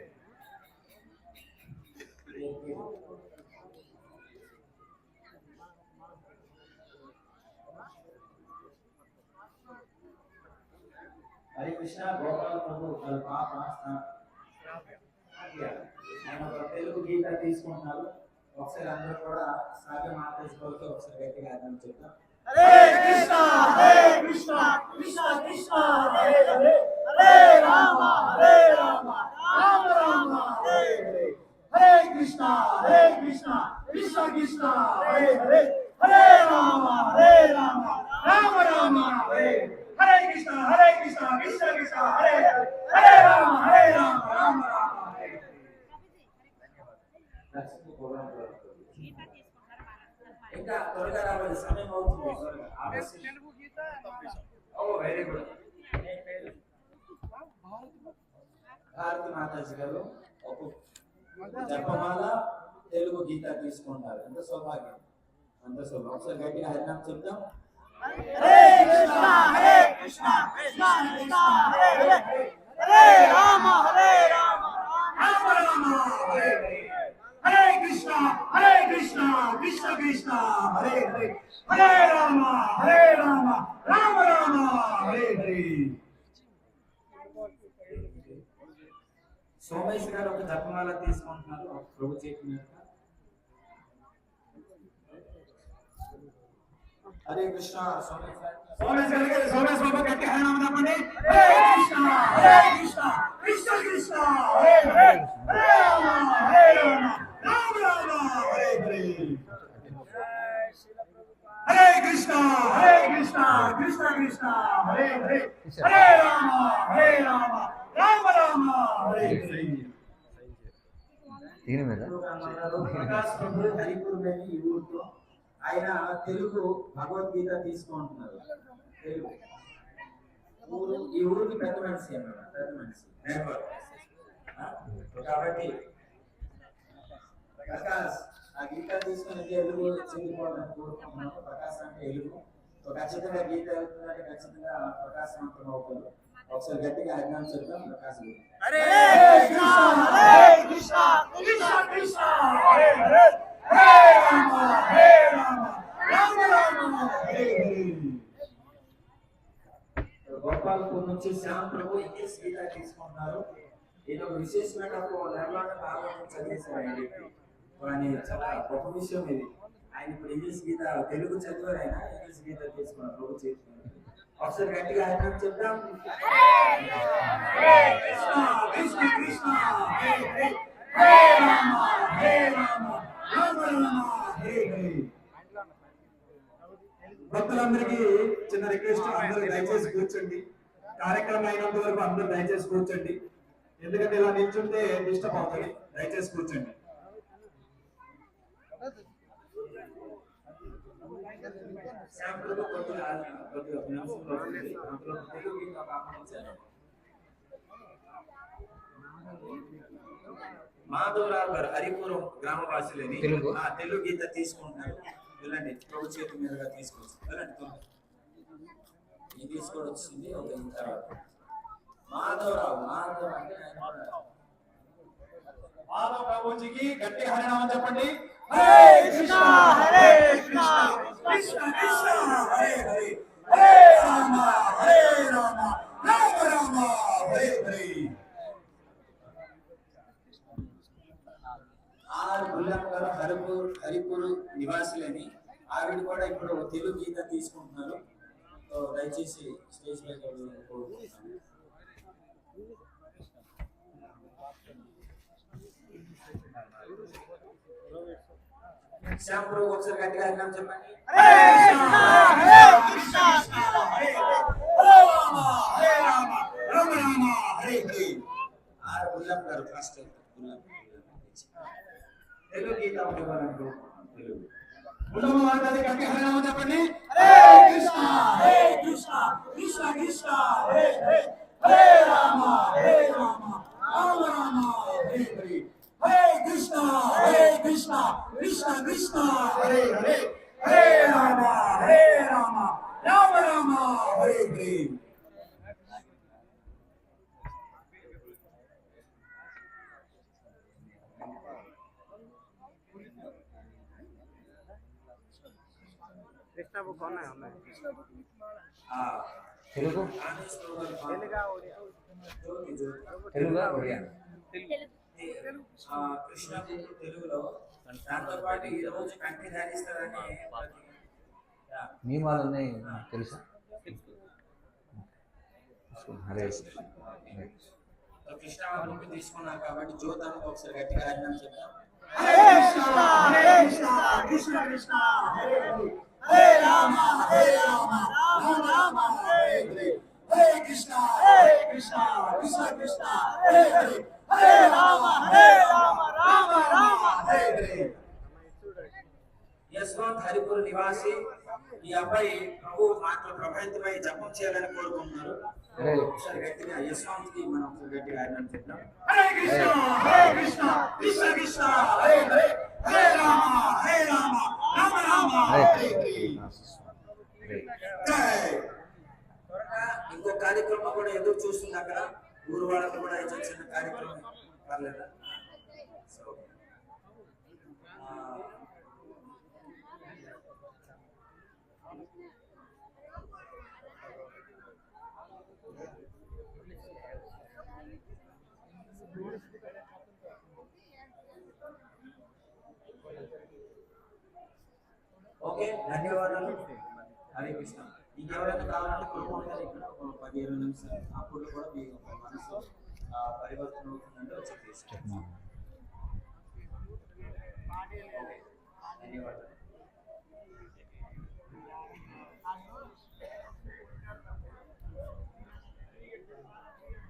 హరే కృష్ణ గోపాల ప్రభు వాళ్ళ పాప ఆయన ఒక తెలుగు గీత తీసుకుంటున్నారు. ఒకసారి అందరూ కూడా సాగ మాట్లాడుకోవచ్చు. ఒకసారి గట్టిగా అర్థం చెప్తాం. హరే కృష్ణ కృష్ణ కృష్ణ హరే హరే హరే రామ రామ రామ హరే హరే హరే కృష్ణ కృష్ణ కృష్ణ హరే హరే హరే రామ రామ రామ హరే హరే కృష్ణ కృష్ణ కృష్ణ హరే హరే హరే రామ రామ రామ హరే ఇంకా త్వరగా రావాలి, సమయం అవుతుంది. త్వరగా ఆలస్యం. ఓ వెరీ గుడ్. భారతి మాతాజీ గారు ఒక జపమాల తెలుగు గీత తీసుకుంటారు. ఎంత సౌభాగ్యం, అంత సౌభాగ్యం. ఒకసారి గట్టిగా హరినామం చెప్తాం. హరే కృష్ణ కృష్ణ కృష్ణ హరే హరే హరే రామ రామ రామ హరే హరే హరే కృష్ణ కృష్ణ కృష్ణ హరే హరే హరే రామ రామ రామ హరే హరే. సోమేష్ గారు ఒక జపమాల తీసుకుంటున్నారు ప్రభు చేతి మీద. హరే కృష్ణ. సోమేష్ బాబు గట్టి హరినామం చెప్పండి. హరే కృష్ణ కృష్ణ కృష్ణ హరే హరే హరే రామ రామ రామ హరే హరే హరే కృష్ణ కృష్ణ కృష్ణ హరే హరే హరే రామ రామ రామ హరే హరే. దీని మీద ప్రకాశ్ ప్రభు హరిపూర్వేని ఈ ఊరితో ఆయన తెలుగు భగవద్గీత తీసుకుంటున్నారు. తెలుగు ఊరు, ఈ ఊరికి పెద్ద మనిషి అన్నమాట, పెద్ద మనిషి నేర్పర్. కాబట్టి ప్రకాశ్ ఆ గీత తీసుకుని తెలుగు చెందిపోవాలని కోరుకుంటున్నాను. ప్రకాశ్ అంటే తెలుగు ఖచ్చితంగా గీత అవుతుందంటే ఖచ్చితంగా ప్రకాశవంతం అవుతుంది. ఒకసారి గట్టిగా హరినామం చెప్తాం. ప్రకాశ్ హరే కృష్ణ కృష్ణ హరే హరే హరే రామ రామ రామ హరే హరే. గోపాల్పూర్ నుంచి శ్యామ్ ప్రభు ఇంగ్లీష్ గీత తీసుకుంటున్నారు. ఇది ఒక విశేషమైన నిర్మాణ భాగవతం చదివేశారు ఆయన వ్యక్తి. కానీ చాలా గొప్ప విషయం ఇది. ఆయన ఇప్పుడు ఇంగ్లీష్ గీత తెలుగు చదివారు, ఆయన ఇంగ్లీష్ గీత తీసుకున్నారు ప్రభు చేసుకున్నారు. ఒకసారి గట్టిగా ఆయన చెప్తాం. హరే కృష్ణ కృష్ణ హరే హరే హరే రామ రామ రామ హరే హరే. భక్తులందరికీ చిన్న రిక్వెస్ట్, అందరూ దయచేసి కూర్చోండి. కార్యక్రమం అయినంత వరకు అందరూ దయచేసి కూర్చోండి. ఎందుకంటే ఇలా నిల్చుంటే డిస్టర్బ్ అవుతుంది. దయచేసి కూర్చోండి. శ్యామ్ ప్రభు కొద్దిగా ఒక నిమిషం పడుతుంది. అందులో తెలుగు గీత ఆహ్వానించారు. మాధవరావు గారు హరిపురం గ్రామవాసులని తెలుగు గీత తీసుకుంటున్నారు. వెళ్ళండి, ప్రభు చేతి మీదుగా తీసుకోవచ్చు. వెళ్ళండి, ఇది తీసుకొని వచ్చింది. ఒక తర్వాత మాధవరావు అంటే మాధవ ప్రభుజీకి గట్టి హరినామం చెప్పండి. హరే కృష్ణ కృష్ణ కృష్ణ హరే హరే హరే రామ రామ రామ హరే హరే. ఆర్ గుల్లమ్మ గారు హరిపూర్ నివాసులని, ఆవిడ కూడా ఇప్పుడు తెలుగు గీత తీసుకుంటున్నారు. దయచేసి స్టేజ్ పైకి కోరుకుంటున్నాను. శ్యామ్ ప్రభు ఒకసారి గట్టిగా హరినామం చెప్పండి. హరే కృష్ణ హరే రామ రామ రామ హరే హరే. ఆర్ గుల్లమ్మ గారు ఫస్ట్ తెలుగు గీత ఉండేవారు. తెలుగు కుటుంబ వారి గట్టి హరినామం చెప్పండి. హరే కృష్ణ కృష్ణ కృష్ణ హరే హరే హరే రామ రామ రామ హరే హరే హరే కృష్ణ కృష్ణ కృష్ణ హరే హరే హరే రామ రామ రామ హరే హరే. कृष्णा बुक कौन है हमें తెలుగు तेलुगा ओडिया తెలుగా ఒడియా కృష్ణ తెలుగులో దాంతో పాటు ఈ రోజు కంటి ధ్యానిస్తారని నియమాలు ఉన్నాయి నాకు తెలుసా? హరే కృష్ణ. కృష్ణ అభివృద్ధి తీసుకున్నాం కాబట్టి జ్యోతానికి ఒకసారి గట్టిగా ఆడినాం చెప్తాం. హరే కృష్ణ హరే కృష్ణ కృష్ణ కృష్ణ హరే హరే హరే రామ రామ రామ హరే హరే హరే కృష్ణ కృష్ణ కృష్ణ హరే హరే హరే రామ రామ రామ హరే హరే. యశ్వంత్ హరిపుర నివాసి ఈ అబ్బాయి ప్రభు మాటలు ప్రభావితమై జపం చేయాలని కోరుకుంటున్నారు. ఒకసారి గట్టిగా యశ్వంత్ కి మనం ఒకసారి గట్టిగా ఆడినాం చెప్తాం. హరే కృష్ణ కృష్ణ కృష్ణ హరే హరే హరే రామ రామ హరే హరే హరే. జై. త్వరగా ఇంకో కార్యక్రమం కూడా ఎదురు చూస్తుంది అక్కడ. ఊరు వాళ్ళకు కూడా ఏదో చిన్న కార్యక్రమం పర్లేదా? సో ఓకే, ధన్యవాదాలు. హరే కృష్ణ. ఇంకెవరైనా కావాలంటే కోరుకుంటారు ఇక్కడ ఒక 10-20 నిమిషాలు. అప్పుడు కూడా మీ మనసు పరివర్తన అవుతుందంటే వచ్చి తీసుకుంటాం. ధన్యవాదాలు.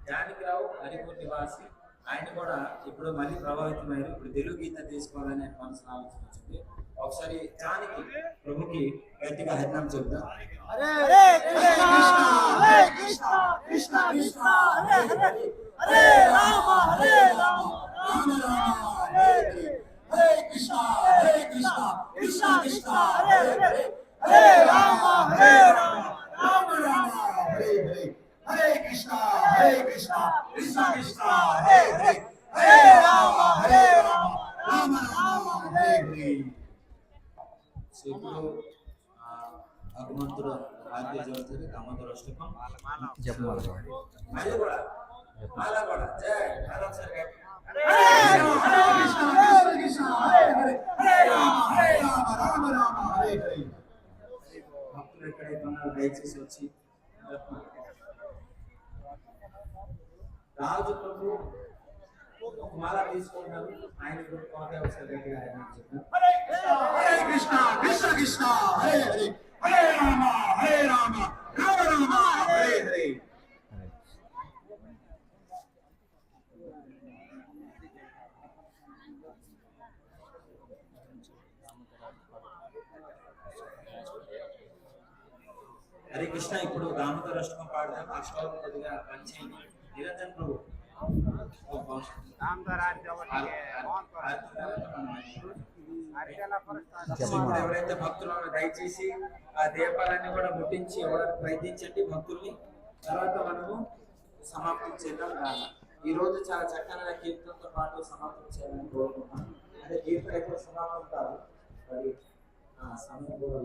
జానకిరావు హరిపూర్ నివాసి, ఆయన కూడా ఇప్పుడు మళ్ళీ ప్రభావితమయ్యారు. ఇప్పుడు తెలుగు గీత తీసుకోవాలని ఆయన మనసులో ఆలోచన వచ్చింది. ఒకసారి జానకి ప్రభుకి గట్టిగా హరినామం చెప్దాం. హరే కృష్ణ కృష్ణ కృష్ణ హరే హరే హరే రామ రామ హరే హరే హరే కృష్ణ కృష్ణ కృష్ణ హరే హరే హరే రామ రామ హరే హరే హరే కృష్ణ కృష్ణ కృష్ణ హరే హరే హరే రామ రామ హరే హరే. ఇప్పుడు హనుమంతుడు భారతీయ చదువుతుంది దామోదర అష్టకం చెప్పమని మళ్ళీ కూడా మాల కూడా జై మరొకసారి గట్టిగా. హరే కృష్ణ కృష్ణ హరే హరే హరే రామ రామ హరే హరే. భక్తులు ఎక్కడైతే ఉన్నారో దయచేసి వచ్చి రాజు ప్రభు ఒక మాల తీసుకుంటున్నారు. ఆయన ఒకసారి గట్టిగా ఆయన చెప్పారు. హరే కృష్ణ కృష్ణ కృష్ణ హరే హరే హరే రామ రామ హరే హరే. హరే కృష్ణ. ఇప్పుడు దామోదర అష్టకం పాడదాం. అష్టకం కొద్దిగా పనిచేయండి. నిరంజన్ ప్రభు ఇప్పుడు ఎవరైతే భక్తులు దయచేసి ఆ దీపాలన్నీ కూడా ముట్టించి ఎవరైనా ప్రయత్నించండి భక్తుల్ని. తర్వాత మనము సమాప్తం చేద్దాం. ఈ రోజు చాలా చక్కగా కీర్తనతో పాటు సమాప్తం చేయాలని కోరుకుంటున్నాం. అంటే కీర్తన ఎప్పుడు సమాప్తం కాదు, మరి సమయం కూడా